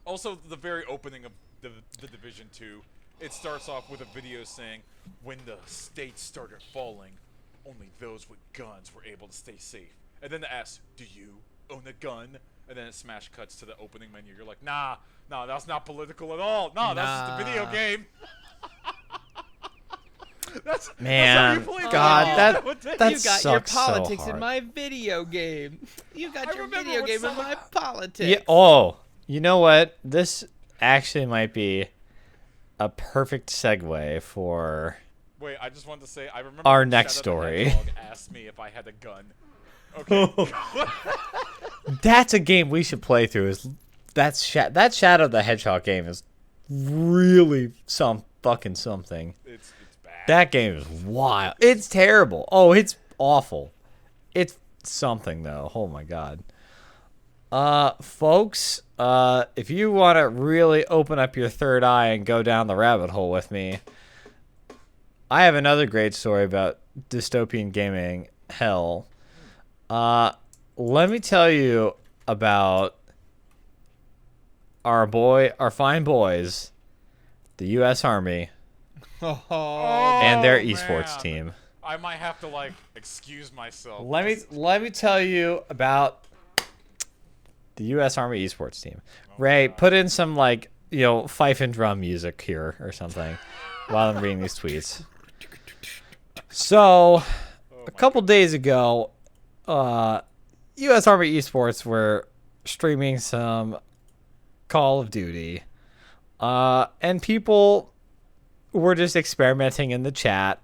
Also, the very opening of the Division 2, it starts off with a video saying, when the states started falling, only those with guns were able to stay safe. And then it asks, do you own a gun? And then it smash cuts to the opening menu. You're like, nah, that's not political at all. Nah, that's just a video game. That's how Man, you play God, video games that nowadays. You got your sucks so politics in hard. my video game. You got I your remember video when game in someone- my politics. Yeah. Oh, you know what? This actually might be a perfect segue for Wait, I just wanted to say, I remember Our when next Shadow the story. Hedgehog asked me if I had a gun. Okay. That's a game we should play through. That Shadow the Hedgehog game is really fucking something. It's bad. That game is wild. It's terrible. Oh, it's awful. It's something though. Oh my god. Folks, if you want to really open up your third eye and go down the rabbit hole with me, I have another great story about dystopian gaming hell. Let me tell you about our fine boys, the U.S. Army, Oh, and their Oh, esports man. team. I might have to, like, excuse myself. Let me tell you about the U.S. Army esports team. Ray, put in some fife and drum music here or something while I'm reading these tweets. So, a couple days ago, U.S. Army esports were streaming some Call of Duty, and people were just experimenting in the chat,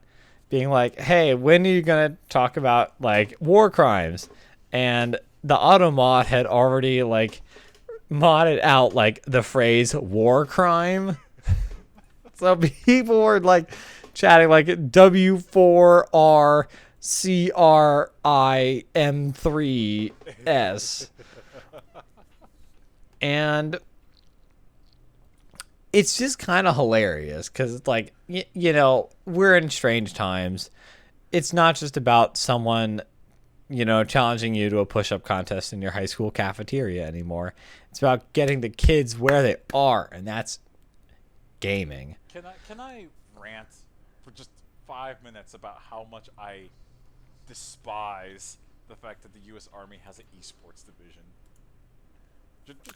being like, "Hey, when are you gonna talk about war crimes?" And the automod had already modded out the phrase "war crime," so people were chatting W4RCRIM3S, and it's just kind of hilarious because it's we're in strange times. It's not just about someone challenging you to a push-up contest in your high school cafeteria anymore. It's about getting the kids where they are, and that's gaming. Can I rant for just 5 minutes about how much I despise the fact that the U.S. Army has an esports division?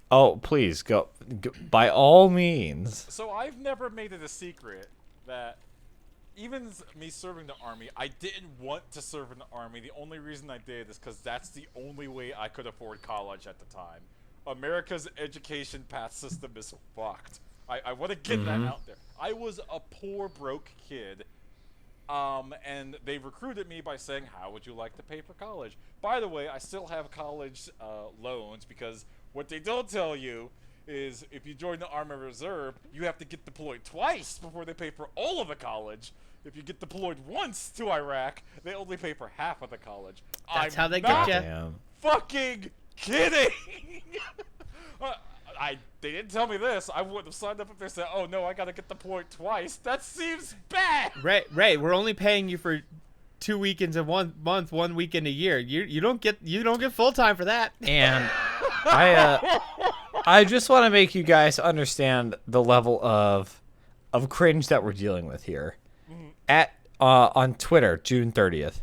Oh, please go by all means. So I've never made it a secret that even me serving the Army, I didn't want to serve in the Army. The only reason I did is because that's the only way I could afford college at the time. America's education path system is fucked. I want to get that out there. I was a poor, broke kid, and they recruited me by saying, how would you like to pay for college? By the way, I still have college loans because what they don't tell you is if you join the Army Reserve, you have to get deployed twice before they pay for all of the college. If you get deployed once to Iraq, they only pay for half of the college. That's I'm how they not get you. Damn. fucking kidding. They didn't tell me this. I would have signed up if they said, "Oh no, I gotta get deployed twice." That seems bad. Ray, we're only paying you for 2 weekends in 1 month, 1 weekend a year. You don't get full time for that. And I just want to make you guys understand the level of cringe that we're dealing with here. At on Twitter, June 30th,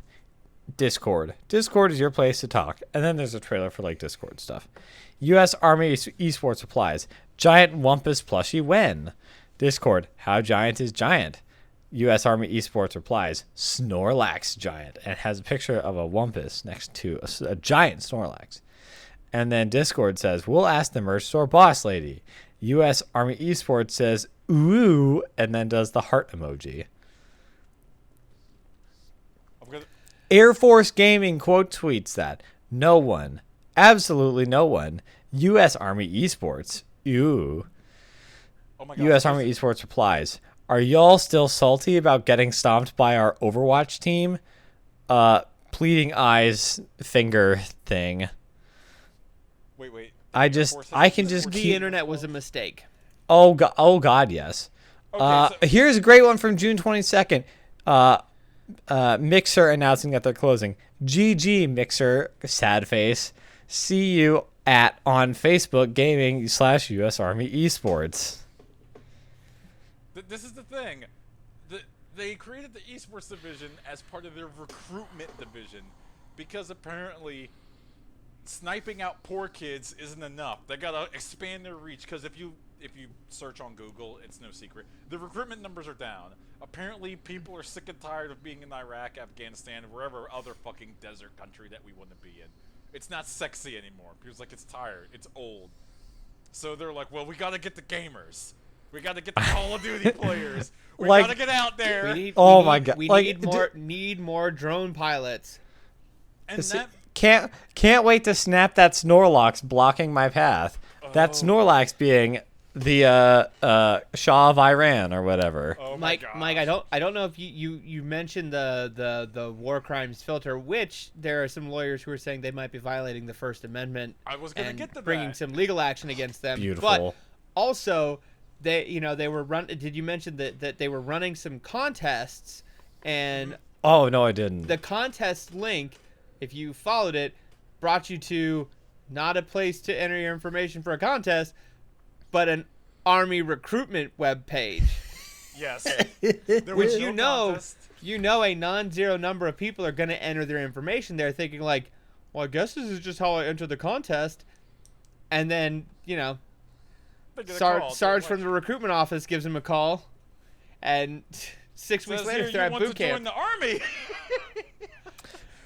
Discord. Discord is your place to talk. And then there's a trailer for Discord stuff. U.S. Army esports replies, giant Wumpus plushie when? Discord, how giant is giant? U.S. Army esports replies, Snorlax giant, and has a picture of a Wumpus next to a giant Snorlax. And then Discord says, we'll ask the merch store boss lady. U.S. Army esports says, ooh, and then does the heart emoji. Air Force Gaming quote tweets that no one, absolutely no one, U.S. Army esports, ooh. Oh my God, U.S. Army esports replies, are y'all still salty about getting stomped by our Overwatch team? Pleading eyes finger thing. Wait. I can just The keep. internet was a mistake. Oh God, yes. Okay, so Here's a great one from June 22nd. Mixer announcing that they're closing. GG Mixer, sad face. See you on Facebook gaming / US Army Esports. this is the thing. They created the esports division as part of their recruitment division because apparently sniping out poor kids isn't enough. They gotta expand their reach because if you search on Google, it's no secret. The recruitment numbers are down. Apparently, people are sick and tired of being in Iraq, Afghanistan, wherever other fucking desert country that we want to be in. It's not sexy anymore. People's like, it's tired. It's old. So they're like, well, we gotta get the gamers. We gotta get the Call of Duty players. We Like- gotta get out there. My God. We Like, need more drone pilots. And that Can't wait to snap that Snorlax blocking my path. That Snorlax being the Shah of Iran or whatever. oh my Mike, gosh. I don't know if you mentioned the war crimes filter, which there are some lawyers who are saying they might be violating the First Amendment. I was gonna and get to bringing that. some legal action against them. Beautiful. But also, they were Did you mention that they were running some contests, and Oh no, I didn't. the contest link, if you followed it, brought you to not a place to enter your information for a contest, but an Army recruitment web page. Yes. There was Which no contest. a non-zero number of people are going to enter their information there thinking like, well, I guess this is just how I enter the contest. And then, They get a call, Sarge they're from like, the recruitment office gives him a call. And 6 weeks says later, here, they're you at want boot to join camp. the army.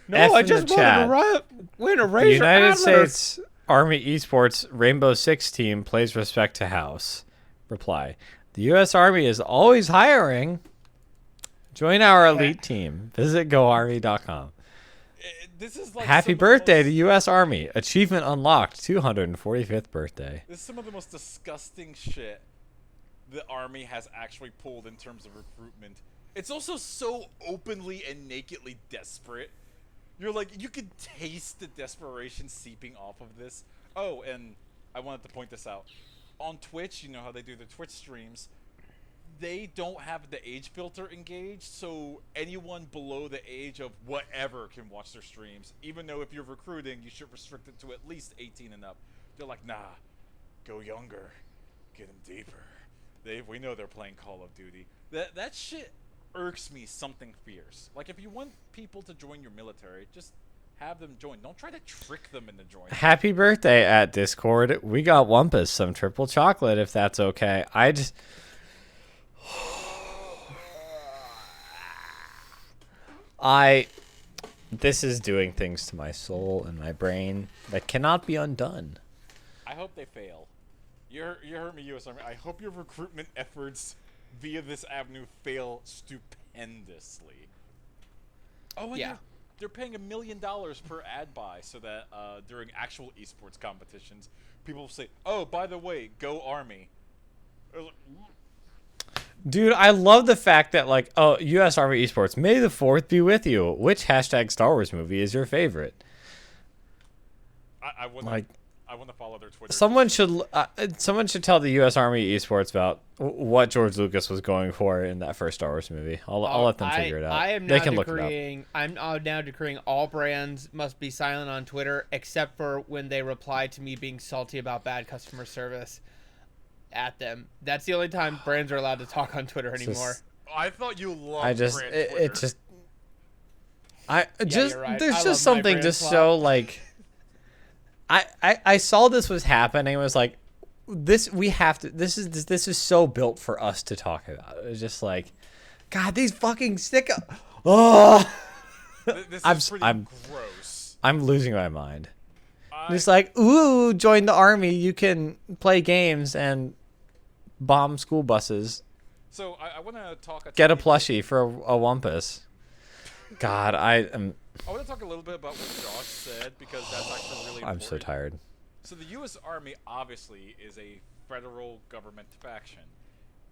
No, F I in just the wanted chat. to win a The Razor United Adler. States Army Esports Rainbow Six team plays respect to House. Reply. The U.S. Army is always hiring. Join our elite team. Visit goarmy.com. This is like Happy some of the birthday to most- U.S. Army. Achievement unlocked. 245th birthday. This is some of the most disgusting shit the army has actually pulled in terms of recruitment. It's also so openly and nakedly desperate. You're like, you could taste the desperation seeping off of this. Oh, and I wanted to point this out. On Twitch, you know how they do the Twitch streams, they don't have the age filter engaged, so anyone below the age of whatever can watch their streams. Even though if you're recruiting, you should restrict it to at least 18 and up. They're like, nah, go younger, get them deeper. We know they're playing Call of Duty. That shit irks me something fierce. Like, if you want people to join your military, just have them join. Don't try to trick them into joining. Happy birthday at Discord. We got Wumpus some triple chocolate if that's okay. This is doing things to my soul and my brain that cannot be undone. I hope they fail. You heard me, U.S. Army. I hope your recruitment efforts via this avenue fail stupendously. Oh, and Yeah. they're paying $1 million per ad buy so that during actual esports competitions, people will say, "Oh, by the way, go Army." They're like, Dude, I love the fact that, like, oh, U.S. Army Esports, May the 4th be with you. Which hashtag Star Wars movie is your favorite? I want Like, to follow their Twitter. someone should tell the U.S. Army Esports about what George Lucas was going for in that first Star Wars movie. I'll let them figure it out. I am They now can look it up. decreeing. I'm now decreeing all brands must be silent on Twitter, except for when they reply to me being salty about bad customer service at them. That's the only time brands are allowed to talk on Twitter anymore. I thought you loved I just brand it Twitter. just I just you're right. there's I just love my something brand just swap. so like I saw this was happening. It was like this is so built for us to talk about. It was just like, God, these fucking stick up. Oh, This I'm is s- pretty I'm- gross. I'm losing my mind. I- Just like, ooh, join the army. You can play games and bomb school buses. So I want to talk. Get a tiny bit- plushie for a Wumpus. God, I am. I want to talk a little bit about what Josh said because that's actually really important. I'm so tired. So the U.S. Army obviously is a federal government faction.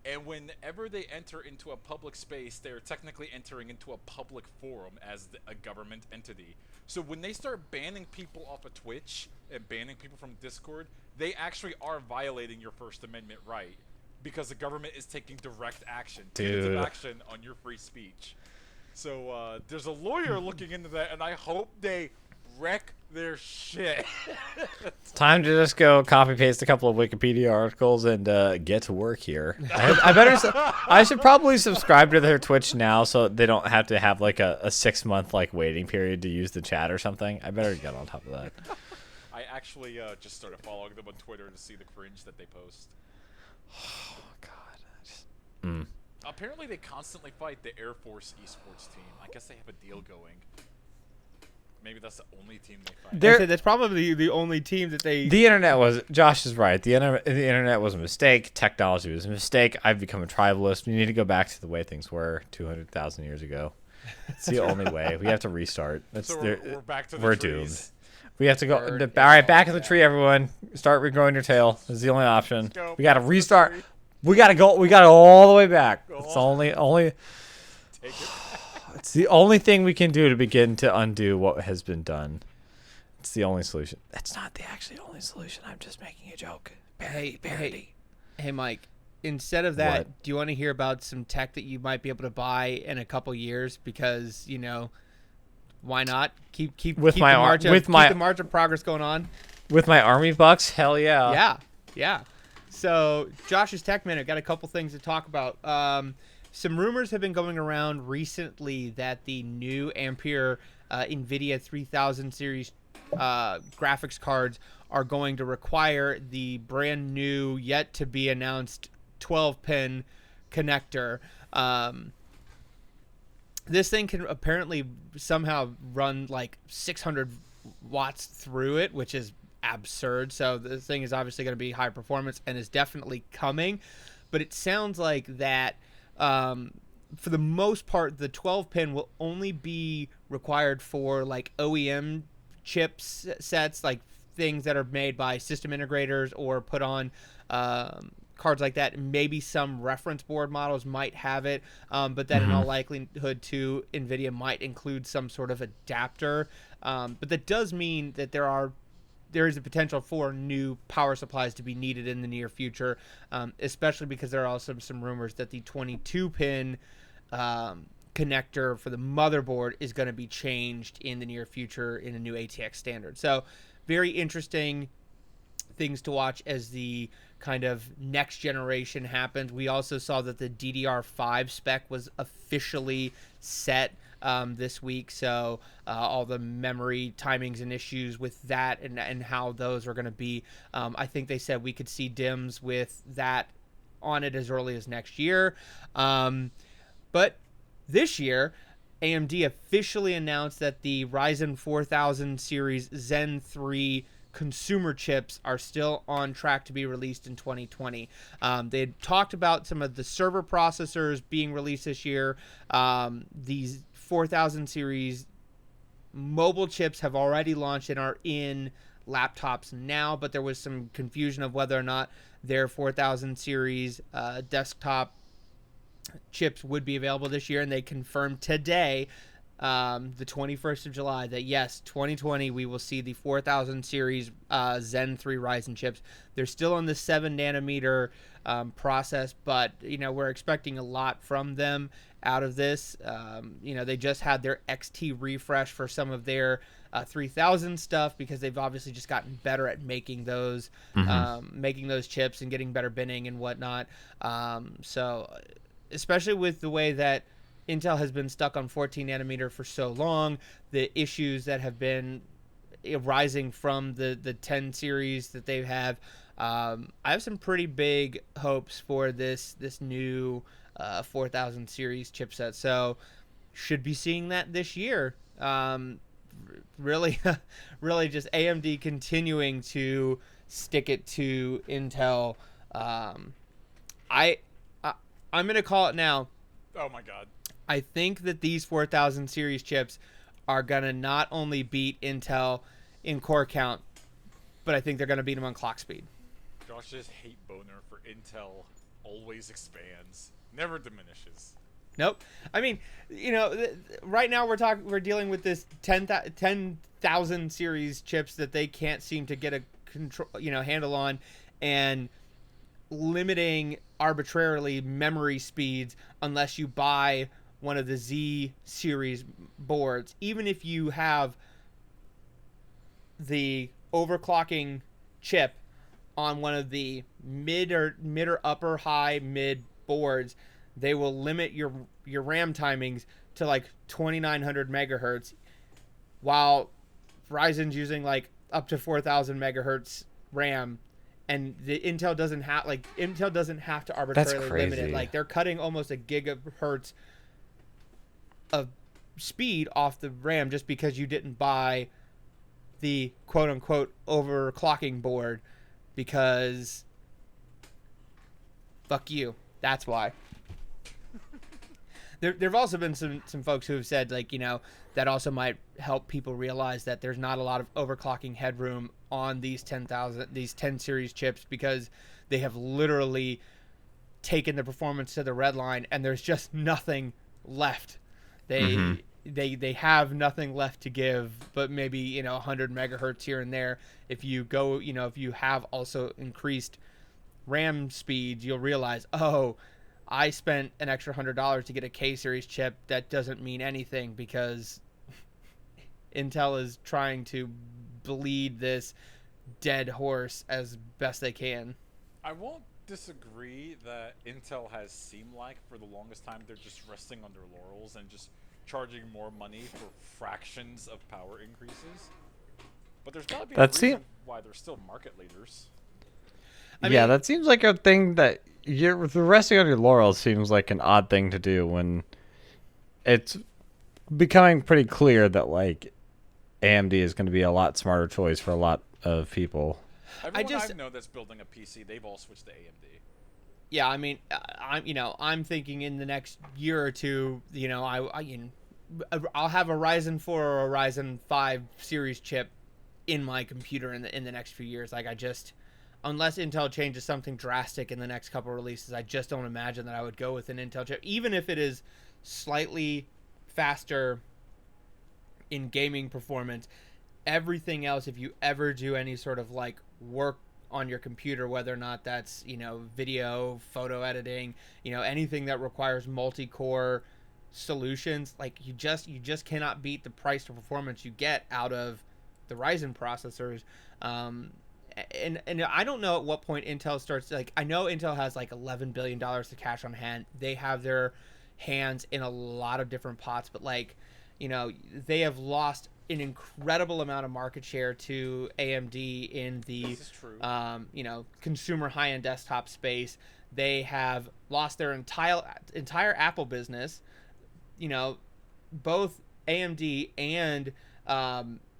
And whenever they enter into a public space, they're technically entering into a public forum as a government entity. So when they start banning people off of Twitch and banning people from Discord, they actually are violating your First Amendment right. because the government is taking direct action, Dude. punitive action on your free speech. So there's a lawyer looking into that, and I hope they wreck their shit. It's time to just go copy paste a couple of Wikipedia articles and get to work here. I should probably subscribe to their Twitch now so they don't have to have like a 6-month like waiting period to use the chat or something. I better get on top of that. I actually just started following them on Twitter to see the cringe that they post. Oh God. Apparently, they constantly fight the Air Force esports team. I guess they have a deal going. Maybe that's the only team they fight. I said that's probably the only team that they. The internet was. Josh is right. The internet was a mistake. Technology was a mistake. I've become a tribalist. We need to go back to the way things were 200,000 years ago. It's the only way. We have to restart. So we're back to the we're trees. doomed. We have to go. Bird All right, back in the tree, everyone. Start regrowing your tail. This is the only option. go. We got to Back to the restart. tree. We got to go. We got to all the way back. Go It's all- only. Take it. It's the only thing we can do to begin to undo what has been done. It's the only solution. That's not the actually only solution. I'm just making a joke. Parody. Hey, Mike. Instead of that, What? do you want to hear about some tech that you might be able to buy in a couple years? Because why not keep With keep my the ar- march of, with keep my- the march of progress going on? With my army bucks, hell yeah. Yeah. So Josh's Tech Minute got a couple things to talk about. Some rumors have been going around recently that the new Ampere NVIDIA 3000 series graphics cards are going to require the brand new, yet to be announced 12-pin connector. This thing can apparently somehow run like 600 watts through it, which is absurd. So this thing is obviously going to be high performance and is definitely coming. But it sounds like that for the most part, the 12-pin will only be required for like OEM chips sets, like things that are made by system integrators or put on cards like that. Maybe some reference board models might have it, but that in all likelihood too, NVIDIA might include some sort of adapter. But that does mean that there is a potential for new power supplies to be needed in the near future, especially because there are also some rumors that the 22-pin connector for the motherboard is going to be changed in the near future in a new ATX standard. So very interesting things to watch as the kind of next generation happens. We also saw that the DDR5 spec was officially set this week, so all the memory timings and issues with that and how those are going to be, I think they said we could see DIMMs with that on it as early as next year. But this year, AMD officially announced that the Ryzen 4000 series Zen 3 consumer chips are still on track to be released in 2020. They had talked about some of the server processors being released this year. These 4000 series mobile chips have already launched and are in laptops now, but there was some confusion of whether or not their 4000 series desktop chips would be available this year, and they confirmed today, the 21st of July, that yes, 2020 we will see the 4000 series Zen 3 Ryzen chips. They're still on the 7 nanometer process, but we're expecting a lot from them out of this. They just had their XT refresh for some of their 3000 stuff because they've obviously just gotten better at making those chips and getting better binning and whatnot. So especially with the way that Intel has been stuck on 14 nanometer for so long, the issues that have been arising from the 10 series that they have, I have some pretty big hopes for this new 4000 series chipset. So should be seeing that this year. Really just AMD continuing to stick it to Intel. I'm going to call it now. Oh my god. I think that these 4000 series chips are going to not only beat Intel in core count, but I think they're going to beat them on clock speed. Josh's hate boner for Intel always expands, never diminishes. Nope. I mean, right now we're dealing with this 10,000 series chips that they can't seem to get a handle on, and limiting arbitrarily memory speeds unless you buy one of the Z series boards. Even if you have the overclocking chip on one of the mid or upper high mid boards, they will limit your RAM timings to like 2900 megahertz, while Ryzen's using like up to 4000 megahertz RAM, and the Intel doesn't have to arbitrarily limit it. crazy. Like they're cutting almost a gigahertz of speed off the RAM just because you didn't buy the quote unquote overclocking board, because fuck you. That's why. There've also been some folks who have said, like, you know, that also might help people realize that there's not a lot of overclocking headroom on these 10 series chips, because they have literally taken the performance to the red line and there's just nothing left. They have nothing left to give, but maybe, you know, 100 megahertz here and there. If you go, you know, if you have also increased RAM speeds, you'll realize, oh, I spent an extra $100 to get a K series chip. That doesn't mean anything because Intel is trying to bleed this dead horse as best they can. I won't disagree that Intel has seemed like for the longest time they're just resting on their laurels and just charging more money for fractions of power increases. But there's gotta be a reason why they're still market leaders. I mean, that seems like a thing that the resting on your laurels seems like an odd thing to do when it's becoming pretty clear that like AMD is going to be a lot smarter choice for a lot of people. Everyone I know that's building a PC, they've all switched to AMD. Yeah, I mean, I'm thinking in the next year or two, you know, I'll have a Ryzen 4 or a Ryzen 5 series chip in my computer in the next few years. Like, unless Intel changes something drastic in the next couple of releases, I just don't imagine that I would go with an Intel chip, even if it is slightly faster in gaming performance. Everything else, if you ever do any sort of like work on your computer, whether or not that's, you know, video, photo editing, you know, anything that requires multi-core solutions, like you just cannot beat the price to performance you get out of the Ryzen processors. And I don't know at what point Intel starts, like, I know Intel has like $11 billion to cash on hand. They have their hands in a lot of different pots, but like, you know, they have lost an incredible amount of market share to AMD in the, you know, consumer high-end desktop space. They have lost their entire Apple business. You know, both AMD and,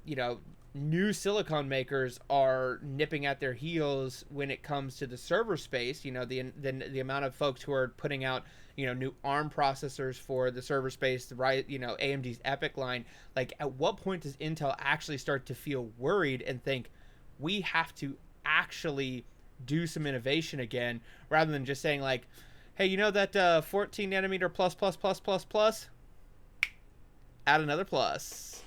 you know, new silicon makers are nipping at their heels when it comes to the server space. You know, the amount of folks who are putting out, you know, new ARM processors for the server space, right? You know, AMD's EPYC line. Like, at what point does Intel actually start to feel worried and think we have to actually do some innovation again, rather than just saying like, hey, you know that 14 nanometer plus, add another plus.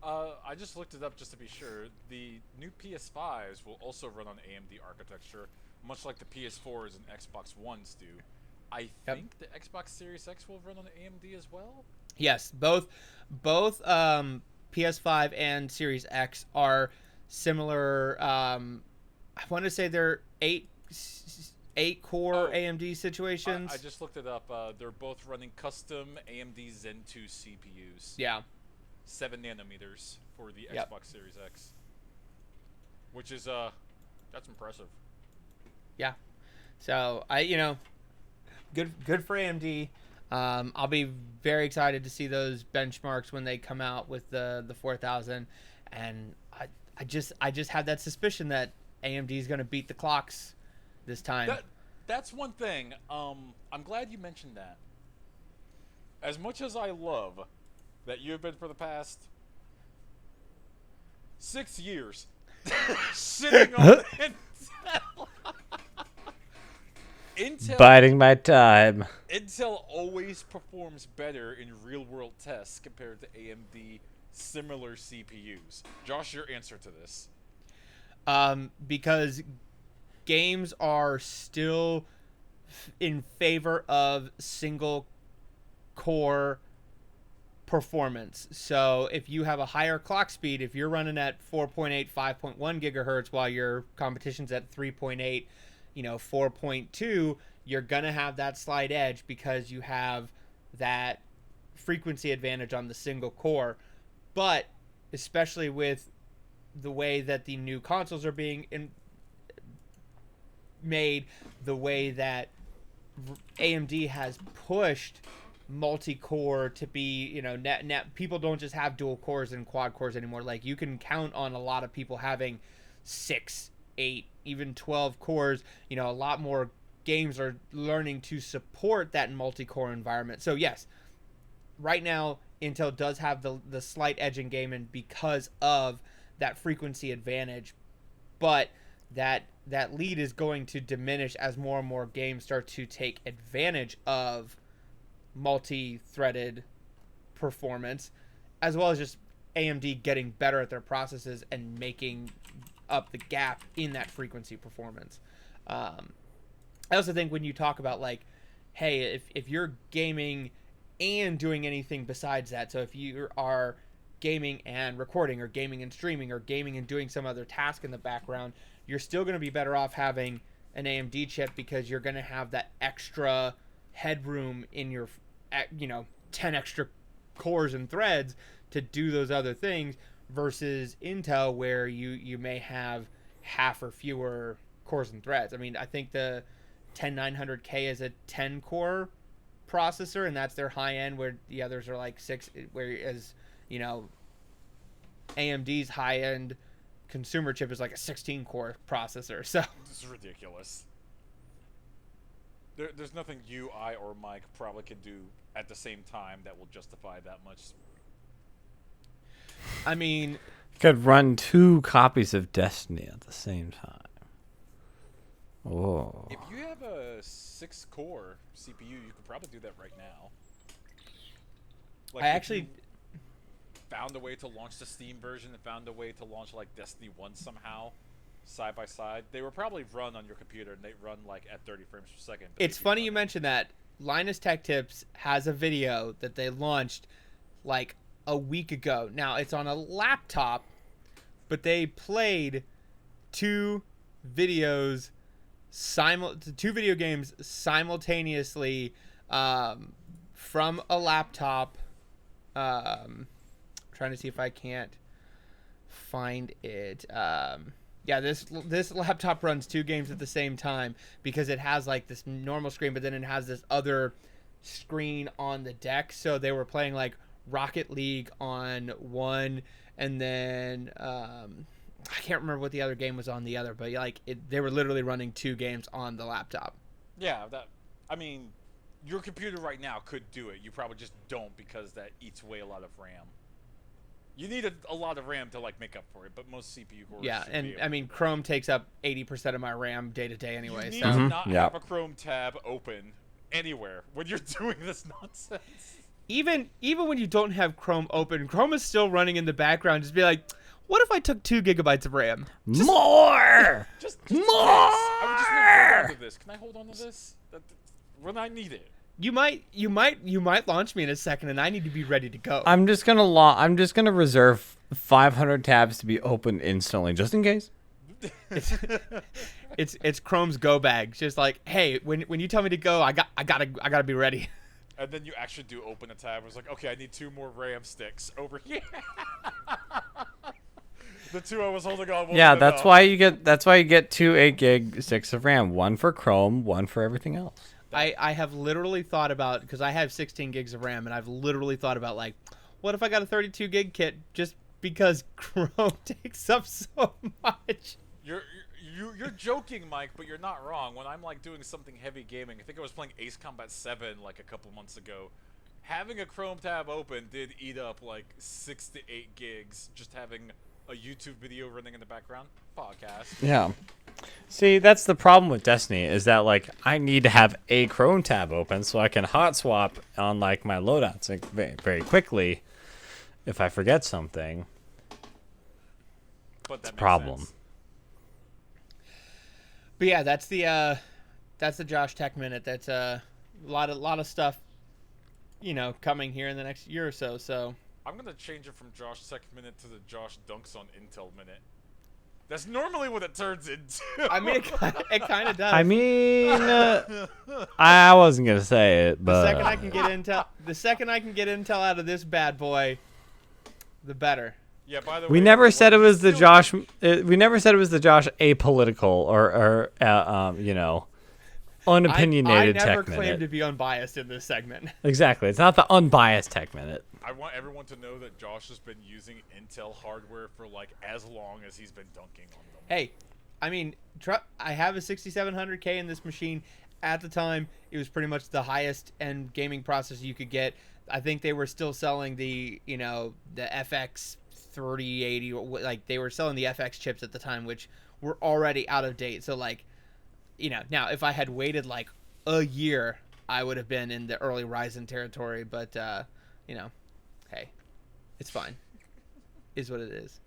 I just looked it up just to be sure. The new PS5s will also run on AMD architecture, much like the PS4s and Xbox Ones do. I think the Xbox Series X will run on AMD as well? Yes, both PS5 and Series X are similar. I want to say they're eight core AMD situations. I just looked it up. They're both running custom AMD Zen 2 CPUs. Yeah. 7 nanometers for the Xbox Series X, which is that's impressive. Yeah, so good for AMD. I'll be very excited to see those benchmarks when they come out with the 4000, and I just have that suspicion that AMD is going to beat the clocks this time. That's one thing. I'm glad you mentioned that. As much as I love that you have been for the past 6 years sitting on Intel. Biding my time. Intel always performs better in real-world tests compared to AMD similar CPUs. Josh, your answer to this? Because games are still in favor of single core performance. So if you have a higher clock speed, if you're running at 4.8, 5.1 gigahertz while your competition's at 3.8, 4.2, you're going to have that slight edge because you have that frequency advantage on the single core. But especially with the way that the new consoles are being made, the way that AMD has pushed multi-core to be, net people don't just have dual cores and quad cores anymore. Like, you can count on a lot of people having 6, 8, even 12 cores. A lot more games are learning to support that multi-core environment. So yes, right now Intel does have the slight edge in gaming because of that frequency advantage, but that lead is going to diminish as more and more games start to take advantage of multi-threaded performance, as well as just AMD getting better at their processes and making up the gap in that frequency performance. I also think when you talk about, like, hey, if you're gaming and doing anything besides that, so if you are gaming and recording, or gaming and streaming, or gaming and doing some other task in the background, you're still going to be better off having an AMD chip, because you're going to have that extra headroom in your 10 extra cores and threads to do those other things, versus Intel, where you may have half or fewer cores and threads. I mean, I think the 10900K is a 10 core processor, and that's their high end, where the others are like 6, whereas AMD's high end consumer chip is like a 16 core processor. So this is ridiculous. There's nothing you, I, or Mike probably can do at the same time that will justify that much. I mean, could run 2 copies of Destiny at the same time. Oh. If you have a 6-core CPU, you could probably do that right now. Like, I actually found a way to launch the Steam version and found a way to launch like Destiny 1 somehow, side by side. They were probably run on your computer, and they run like at 30 frames per second. It's funny you mentioned that. Linus Tech Tips has a video that they launched like a week ago. Now, it's on a laptop, but they played 2 video games simultaneously from a laptop. Trying to see if I can't find it. Yeah, this laptop runs 2 games at the same time, because it has like this normal screen, but then it has this other screen on the deck. So they were playing like Rocket League on one, and then I can't remember what the other game was on the other, but like they were literally running 2 games on the laptop. Yeah, I mean, your computer right now could do it. You probably just don't, because that eats away a lot of RAM. You need a lot of RAM to like make up for it, but most CPU cores. Yeah, and I mean, Chrome takes up 80% of my RAM day to day anyway. You need so to not have a Chrome tab open anywhere when you're doing this nonsense. Even when you don't have Chrome open, Chrome is still running in the background. Just be like, what if I took 2 gigabytes of RAM? More. Just more. I would just hold on to this. Can I hold on to this? When I need it. You might launch me in a second, and I need to be ready to go. I'm just gonna reserve 500 tabs to be open instantly, just in case. It's Chrome's go bag. Just like, hey, when you tell me to go, I gotta be ready. And then you actually do open a tab. It's like, okay, I need 2 more RAM sticks over here. The 2 I was holding on. Yeah, that's why you get 2 8 gig sticks of RAM. 1 for Chrome, 1 for everything else. I have literally thought about, because I have 16 gigs of RAM, and I've literally thought about, like, what if I got a 32 gig kit, just because Chrome takes up so much? You're joking, Mike, but you're not wrong. When I'm like doing something heavy gaming, I think I was playing Ace Combat 7 like a couple months ago. Having a Chrome tab open did eat up like 6 to 8 gigs. Just having a YouTube video running in the background, podcast. Yeah. See, that's the problem with Destiny, is that like I need to have a Chrome tab open so I can hot swap on like my loadouts like, very quickly if I forget something. But that's a problem. Sense. But yeah, that's the Josh Tech Minute. That's a lot of stuff, coming here in the next year or so. So I'm gonna change it from Josh Tech Minute to the Josh Dunks on Intel Minute. That's normally what it turns into. I mean, it kind of does. I mean, I wasn't gonna say it, the but second I can get intel out of this bad boy, the better. Yeah, by the way, we never said it was the still- Josh. We never said it was the Josh apolitical or unopinionated I never Tech claimed Minute. to be unbiased in this segment. Exactly, it's not the unbiased Tech Minute. I want everyone to know that Josh has been using Intel hardware for like as long as he's been dunking on them. Hey, I mean, I have a 6700K in this machine. At the time, it was pretty much the highest end gaming processor you could get. I think they were still selling the FX 3080, like they were selling the FX chips at the time, which were already out of date. So like, now if I had waited like a year, I would have been in the early Ryzen territory. But hey, it's fine. Is what it is.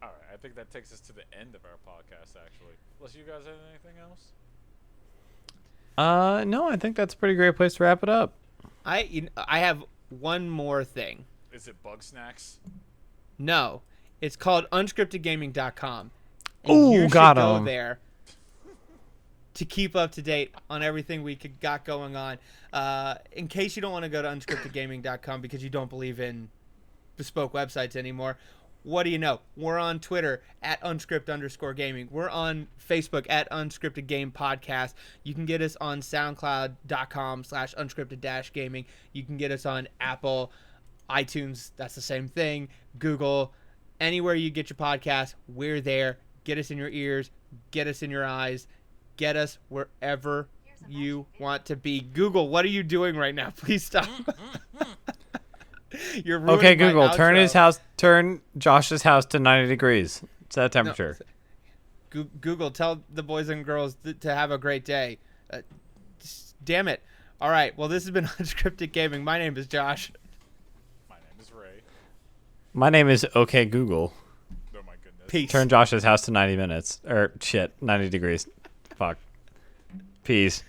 All right, I think that takes us to the end of our podcast. Actually, unless you guys have anything else. No, I think that's a pretty great place to wrap it up. I have one more thing. Is it Bug Snacks? No, it's called unscriptedgaming.com. And Ooh, you should got go 'em. there to keep up to date on everything we got going on. In case you don't want to go to unscriptedgaming.com because you don't believe in bespoke websites anymore, what do you know? We're on Twitter at unscript_gaming. We're on Facebook at Unscripted Game Podcast. You can get us on SoundCloud.com/unscripted-gaming. You can get us on Apple, iTunes, that's the same thing, Google, anywhere you get your podcast, we're there. Get us in your ears, get us in your eyes, get us wherever you want to be. Google, what are you doing right now? Please stop. You're ruining Okay, my Google, outro. turn Josh's house to 90 degrees. It's that No, temperature. Google, tell the boys and girls to have a great day. Damn it. All right, well, this has been Unscripted Gaming. My name is Josh. My name is Ray. My name is OK Google. Oh my goodness. Peace. Turn Josh's house to 90 minutes. 90 degrees. Fuck. Peace.